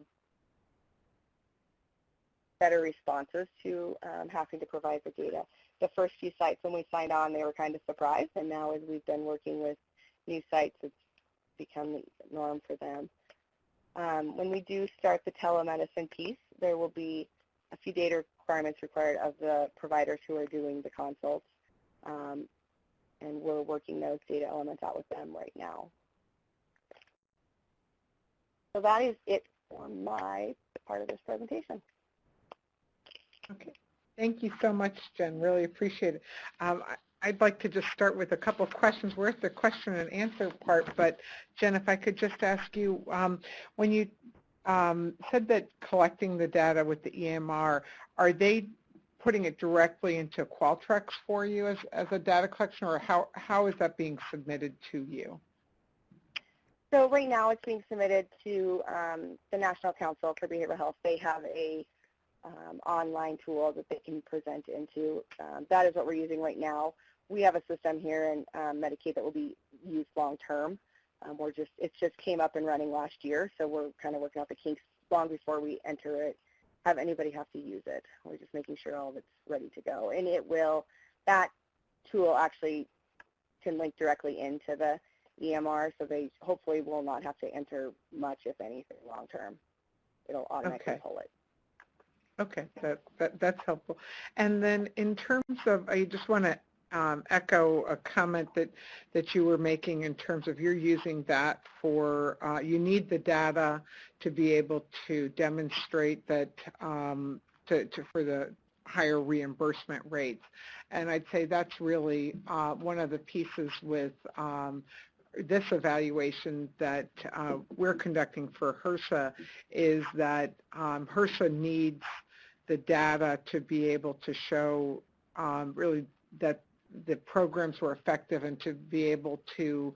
better responses to having to provide the data. The first few sites when we signed on, they were kind of surprised, and now as we've been working with new sites, it's become the norm for them. When we do start the telemedicine piece, there will be a few data requirements required of the providers who are doing the consults, and we're working those data elements out with them right now. So that is it for my part of this presentation. Okay. Thank you so much, Jen. Really appreciate it. I'd like to just start with a couple of questions. We're at the question and answer part, but Jen, if I could just ask you, when you said that collecting the data with the EMR, are they putting it directly into Qualtrics for you as a data collection, or how is that being submitted to you? So right now it's being submitted to the National Council for Behavioral Health. They have a online tool that they can present into. That is what we're using right now. We have a system here in Medicaid that will be used long term. It just came up and running last year, so we're kind of working out the kinks long before we enter it, have anybody have to use it. We're just making sure all of it's ready to go. And that tool actually can link directly into the EMR, so they hopefully will not have to enter much, if anything, long term. It'll automatically pull it. Okay, that's helpful. And then in terms of, I just want to echo a comment that you were making in terms of you're using that for, you need the data to be able to demonstrate that for the higher reimbursement rates. And I'd say that's really one of the pieces with this evaluation that we're conducting for HRSA is that HRSA needs the data to be able to show really that the programs were effective and to be able to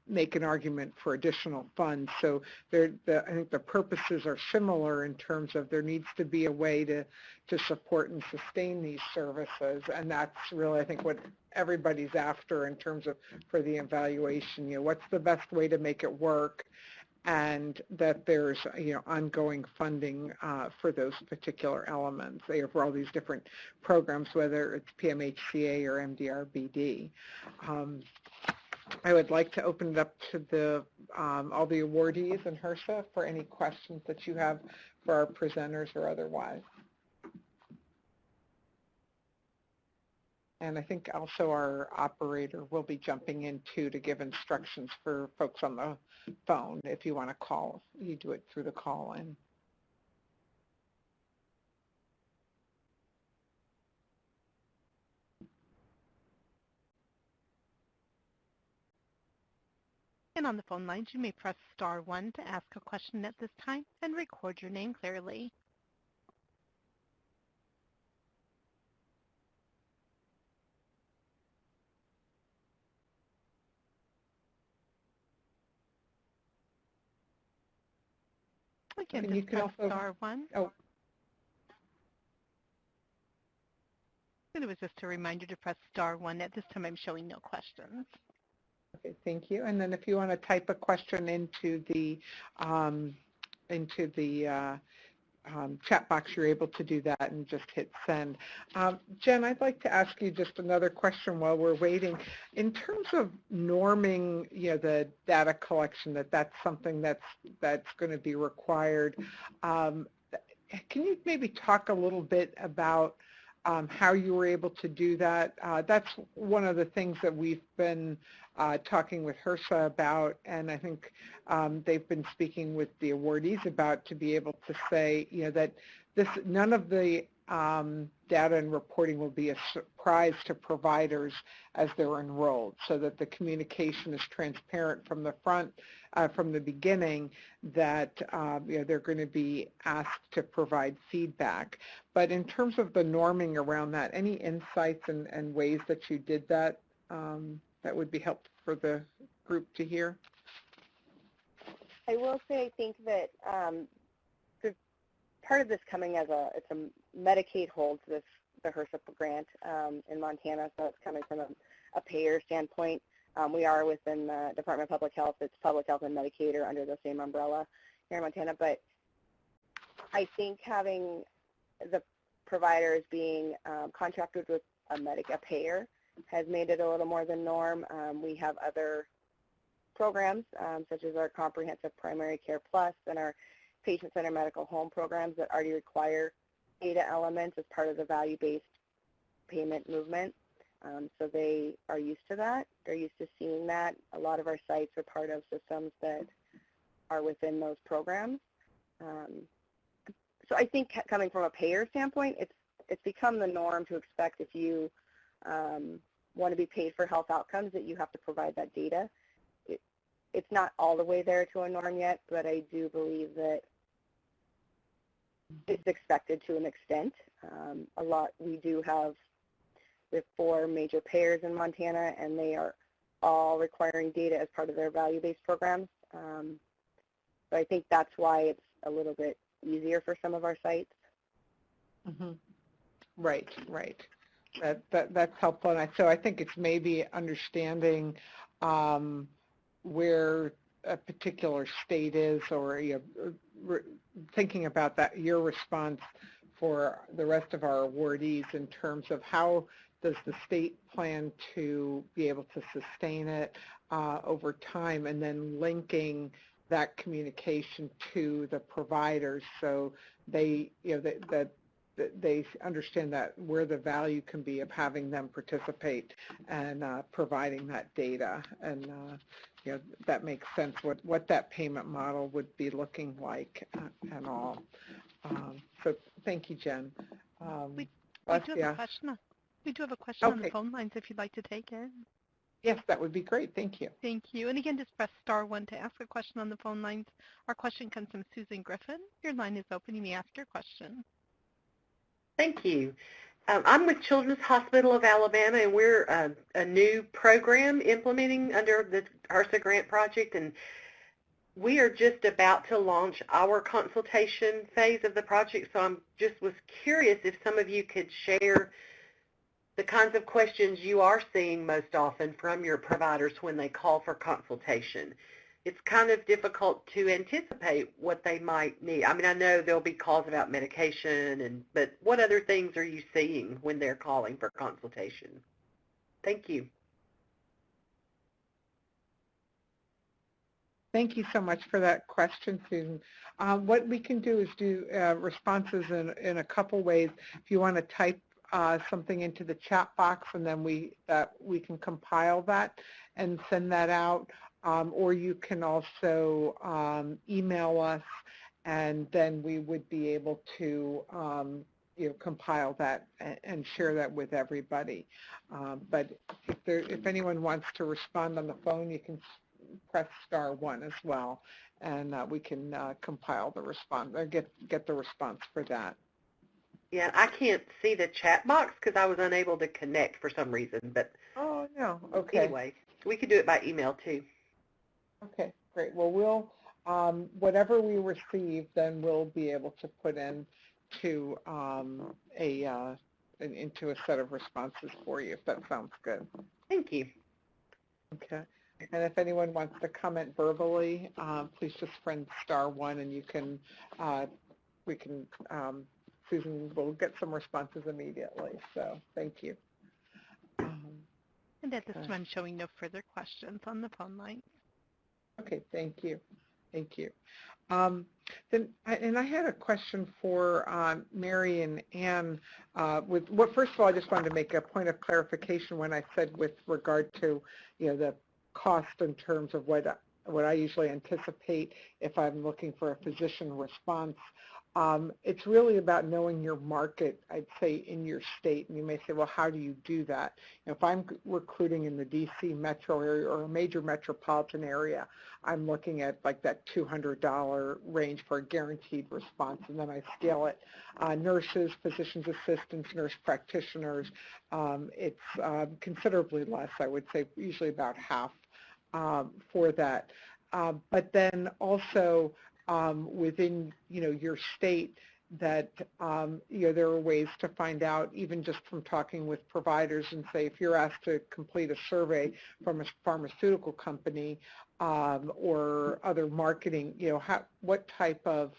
make an argument for additional funds. So I think the purposes are similar in terms of there needs to be a way to support and sustain these services, and that's really, I think, what everybody's after in terms of for the evaluation. What's the best way to make it work, and that there's ongoing funding for those particular elements. They have all these different programs, whether it's PMHCA or MDRBD. I would like to open it up to all the awardees in HRSA for any questions that you have for our presenters or otherwise. And I think also our operator will be jumping in too to give instructions for folks on the phone. If you want to call, you do it through the call-in. And on the phone lines, you may press *1 to ask a question at this time and record your name clearly. Again, And you just can press also, star 1. oh, And it was just a reminder to press star 1. At this time, I'm showing no questions. okay, thank you. And then if you want to type a question into the chat box, you're able to do that and just hit send. Jen, I'd like to ask you just another question while we're waiting. In terms of norming, the data collection, that's something that's going to be required. Can you maybe talk a little bit about how you were able to do that? That's one of the things that we've been talking with HRSA about, and I think they've been speaking with the awardees about, to be able to say, that none of the data and reporting will be a surprise to providers as they're enrolled, so that the communication is transparent from the front, from the beginning, that they're going to be asked to provide feedback. But in terms of the norming around that, any insights and ways that you did that that would be helpful for the group to hear? I will say I think that part of this coming as it's a Medicaid holds the HRSA grant in Montana, so it's coming from a payer standpoint. We are within the Department of Public Health. It's Public Health and Medicaid are under the same umbrella here in Montana. But I think having the providers being contracted with a payer has made it a little more the norm. We have other programs, such as our Comprehensive Primary Care Plus and our Patient-Centered Medical Home programs that already require data elements as part of the value-based payment movement. So they are used to that. They're used to seeing that. A lot of our sites are part of systems that are within those programs. So I think coming from a payer standpoint, it's become the norm to expect if you want to be paid for health outcomes that you have to provide that data. It's not all the way there to a norm yet, but I do believe that it's expected to an extent. We do have with 4 major payers in Montana, and they are all requiring data as part of their value-based programs. So I think that's why it's a little bit easier for some of our sites. Mm-hmm. Right. That's helpful. And so I think it's maybe understanding where a particular state is, or thinking about that, your response for the rest of our awardees in terms of how does the state plan to be able to sustain it over time, and then linking that communication to the providers so they, that they understand that where the value can be of having them participate and providing that data. And that makes sense, what that payment model would be looking like and all. So thank you, Jen. We do have a question on the phone lines if you'd like to take it. Yes, that would be great. Thank you. Thank you. And again, just press star 1 to ask a question on the phone lines. Our question comes from Susan Griffin. Your line is open. You may ask your question. Thank you. I'm with Children's Hospital of Alabama, and we're a new program implementing under the HRSA grant project, and we are just about to launch our consultation phase of the project. So was curious if some of you could share the kinds of questions you are seeing most often from your providers when they call for consultation. It's kind of difficult to anticipate what they might need. I mean, I know there'll be calls about medication, but what other things are you seeing when they're calling for consultation? Thank you. Thank you so much for that question, Susan. What we can do is do responses in a couple ways. If you want to type something into the chat box, and then we can compile that and send that out. Or you can also email us, and then we would be able to compile that and share that with everybody. But if anyone wants to respond on the phone, you can press star 1 as well, and we can compile the response or get the response for that. Yeah, I can't see the chat box because I was unable to connect for some reason. But oh no, okay. Anyway, we could do it by email too. Okay, great. Well, whatever we receive, then we'll be able to put into into a set of responses for you, if that sounds good. Thank you. Okay. And if anyone wants to comment verbally, please just friend *1, and you can, Susan will get some responses immediately. So thank you. And at this time, I'm showing no further questions on the phone line. Okay, thank you. Thank you. I had a question for Mary and Ann. First of all, I just wanted to make a point of clarification when I said with regard to, the cost in terms of what I usually anticipate if I'm looking for a physician response. It's really about knowing your market, I'd say, in your state. And you may say, well, how do you do that? If I'm recruiting in the DC metro area or a major metropolitan area, I'm looking at like that $200 range for a guaranteed response, and then I scale it. Nurses, physician's assistants, nurse practitioners, it's considerably less, I would say, usually about half for that. But then also, within your state, that there are ways to find out, even just from talking with providers, and say if you're asked to complete a survey from a pharmaceutical company or other marketing, what type of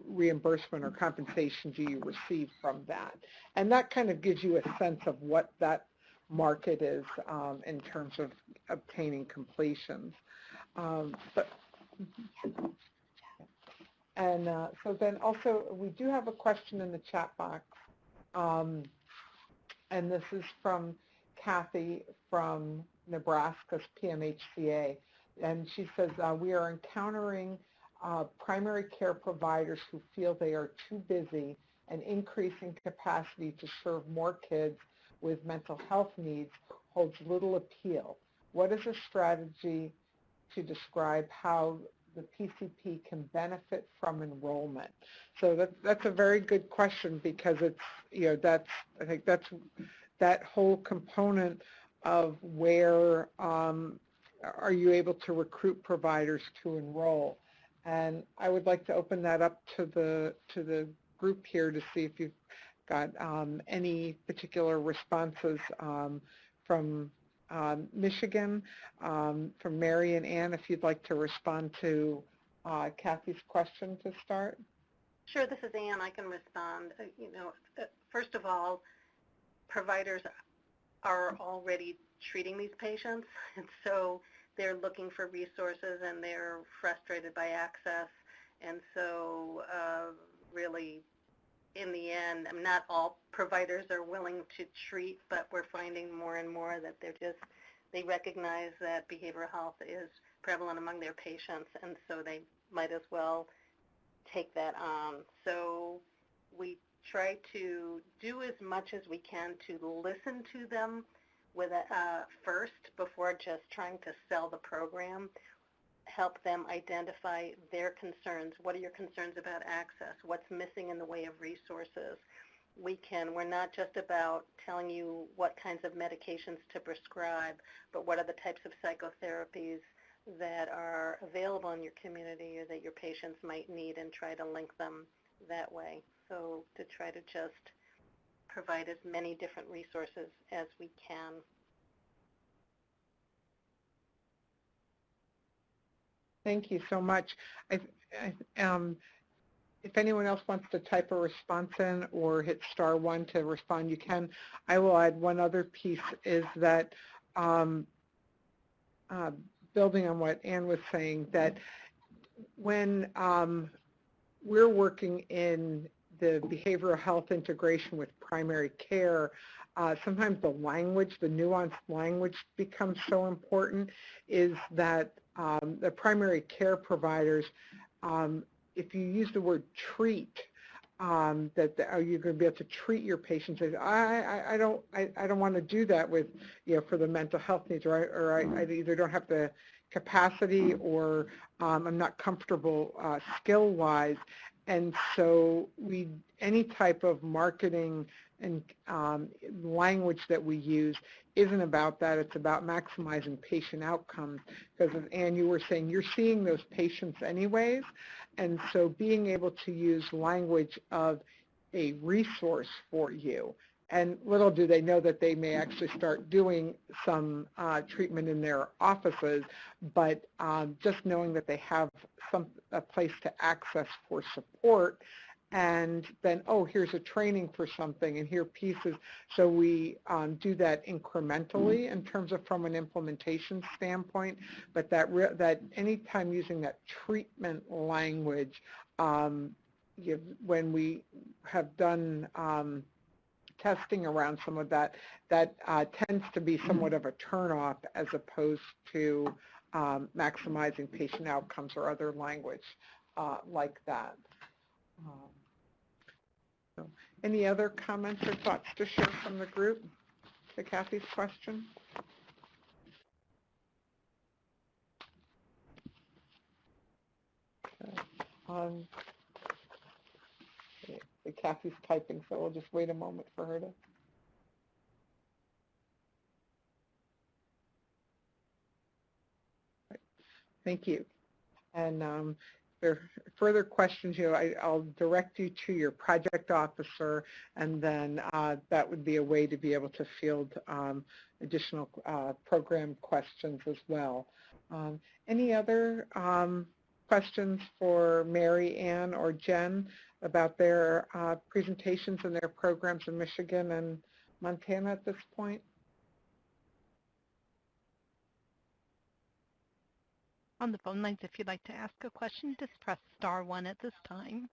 reimbursement or compensation do you receive from that? And that kind of gives you a sense of what that market is in terms of obtaining completions. So then also we do have a question in the chat box, and this is from Kathy from Nebraska's PMHCA, and she says, we are encountering primary care providers who feel they are too busy and increasing capacity to serve more kids with mental health needs holds little appeal. What is a strategy to describe how the PCP can benefit from enrollment? So that's a very good question, because it's, I think that's that whole component of where are you able to recruit providers to enroll. And I would like to open that up to the group here to see if you've got any particular responses from Michigan, from Mary and Ann, if you'd like to respond to Kathy's question to start. Sure, this is Ann. I can respond. First of all, providers are already treating these patients, and so they're looking for resources, and they're frustrated by access. And so really, in the end, not all providers are willing to treat, but we're finding more and more that they recognize that behavioral health is prevalent among their patients, and so they might as well take that on. So we try to do as much as we can to listen to them first before just trying to sell the program. Help them identify their concerns. What are your concerns about access? What's missing in the way of resources? We're not just about telling you what kinds of medications to prescribe, but what are the types of psychotherapies that are available in your community or that your patients might need, and try to link them that way. So to try to just provide as many different resources as we can. Thank you so much. If anyone else wants to type a response in or hit *1 to respond, you can. I will add one other piece, is that building on what Ann was saying, that when we're working in the behavioral health integration with primary care, sometimes the language, the nuanced language becomes so important, is that the primary care providers, if you use the word treat, are you going to be able to treat your patients? I don't want to do that with, for the mental health needs, or I either don't have the capacity, or I'm not comfortable skill-wise. And so any type of marketing language that we use isn't about that. It's about maximizing patient outcomes, because as Ann, you were saying, you're seeing those patients anyways, and so being able to use language of a resource for you. And little do they know that they may actually start doing some treatment in their offices, but just knowing that they have a place to access for support, and then, oh, here's a training for something, and here are pieces. So we do that incrementally in terms of from an implementation standpoint, but that anytime using that treatment language, when we have done testing around some of that, tends to be somewhat of a turnoff as opposed to maximizing patient outcomes or other language like that. So any other comments or thoughts to share from the group to Kathy's question? Okay. Kathy's typing, so we'll just wait a moment for her to. Right. Thank you. And if there are further questions, I'll direct you to your project officer, and then that would be a way to be able to field additional program questions as well. Any other questions for Mary Ann or Jen about their presentations and their programs in Michigan and Montana at this point? On the phone lines, if you'd like to ask a question, just press *1 at this time.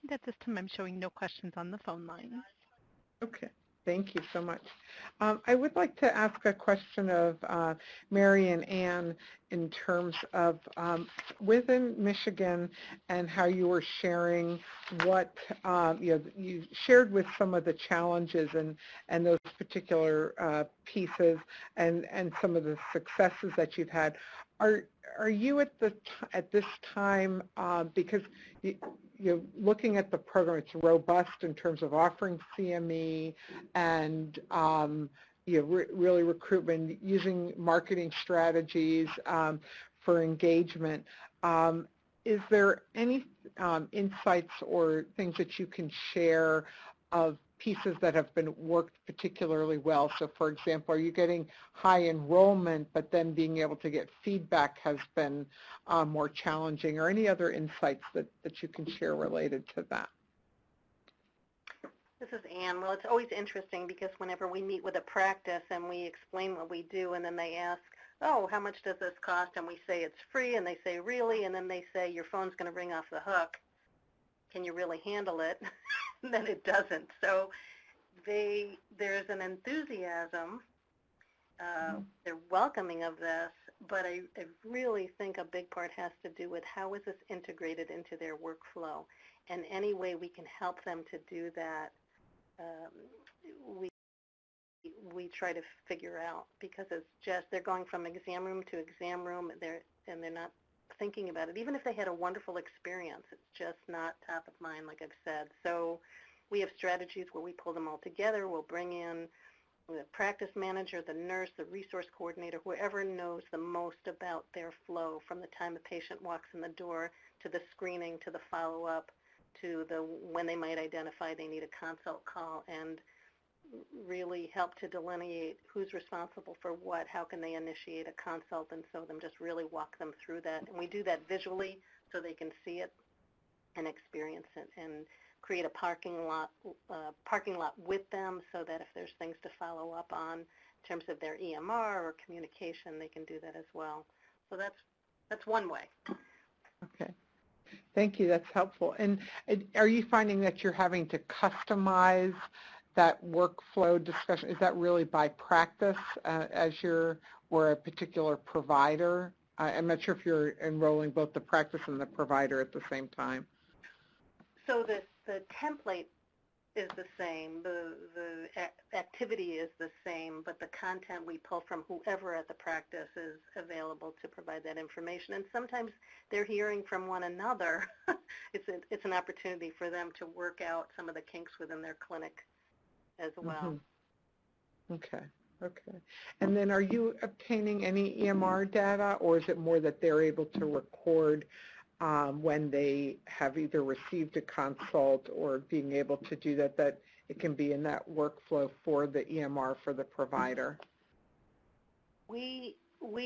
And at this time, I'm showing no questions on the phone lines. Okay. Thank you so much. I would like to ask a question of Mary and Ann in terms of within Michigan and how you were sharing what you shared with some of the challenges and those particular pieces and some of the successes that you've had. Are you at this time, because you're looking at the program, it's robust in terms of offering CME and really recruitment, using marketing strategies for engagement. Is there any insights or things that you can share of pieces that have been worked particularly well? So for example, are you getting high enrollment, but then being able to get feedback has been more challenging, or any other insights that you can share related to that? This is Ann. Well, it's always interesting because whenever we meet with a practice and we explain what we do, and then they ask, oh, how much does this cost? And we say it's free, and they say, really? And then they say, your phone's going to ring off the hook. Can you really handle it? Then it doesn't. So there's an enthusiasm. They're welcoming of this, but I really think a big part has to do with how is this integrated into their workflow, and any way we can help them to do that, we try to figure out, because it's just they're going from exam room to exam room, and they're not thinking about it. Even if they had a wonderful experience, it's just not top of mind, like I've said. So we have strategies where we pull them all together. We'll bring in the practice manager, the nurse, the resource coordinator, whoever knows the most about their flow, from the time a patient walks in the door to the screening, to the follow-up, to when they might identify they need a consult call, and really help to delineate who's responsible for what, how can they initiate a consult, and so them just really walk them through that. And we do that visually so they can see it and experience it, and create a parking lot with them, so that if there's things to follow up on in terms of their EMR or communication, they can do that as well. So that's one way. Okay. Thank you. That's helpful. And are you finding that you're having to customize that workflow discussion? Is that really by practice as or a particular provider? I'm not sure if you're enrolling both the practice and the provider at the same time. So the template is the same, the activity is the same, but the content we pull from whoever at the practice is available to provide that information. And sometimes they're hearing from one another. It's an opportunity for them to work out some of the kinks within their clinic as well. Okay. Okay. And then are you obtaining any EMR data, or is it more that they're able to record when they have either received a consult or being able to do that, that it can be in that workflow for the EMR for the provider? We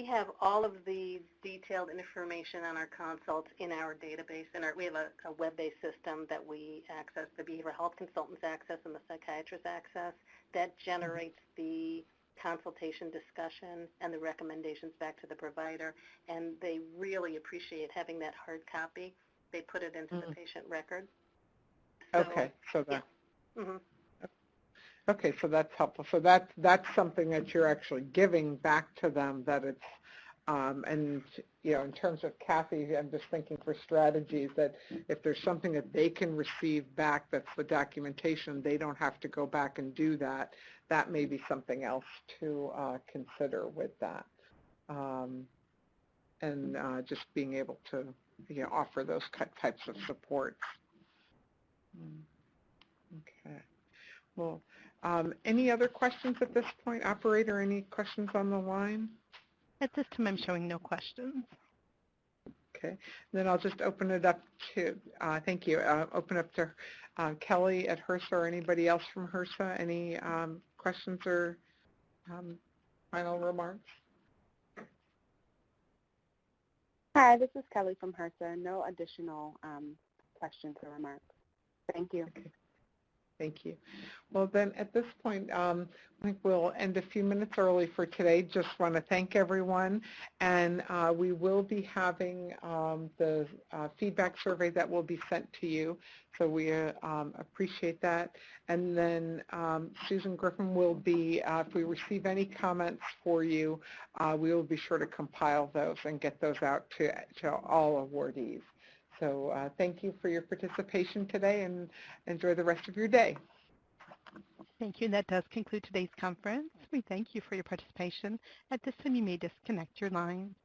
have all of the detailed information on our consults in our database, and we have a web-based system that we access, the behavioral health consultants access and the psychiatrists access, that generates the consultation discussion and the recommendations back to the provider, and they really appreciate having that hard copy. They put it into the patient record. So, okay, so that. Yeah. Mm-hmm. Okay, so that's helpful. So that's something that you're actually giving back to them, that it's, and you know, in terms of Kathy, I'm just thinking for strategies that if there's something that they can receive back that's the documentation, they don't have to go back and do that. That may be something else to consider with that. And just being able to, you know, offer those types of supports. Okay. Well, any other questions at this point, operator? Any questions on the line? At this time, I'm showing no questions. Okay. Then I'll just open it up to, thank you, open up to Kelly at HRSA or anybody else from HRSA. Any questions or final remarks? Hi, this is Kelly from HRSA. No additional questions or remarks. Thank you. Okay. Thank you. Well, then at this point, I think we'll end a few minutes early for today. Just want to thank everyone. And we will be having the feedback survey that will be sent to you. So we appreciate that. And then Susan Griffin will be, if we receive any comments for you, we will be sure to compile those and get those out to all awardees. So thank you for your participation today, and enjoy the rest of your day. Thank you. That does conclude today's conference. We thank you for your participation. At this time, you may disconnect your line.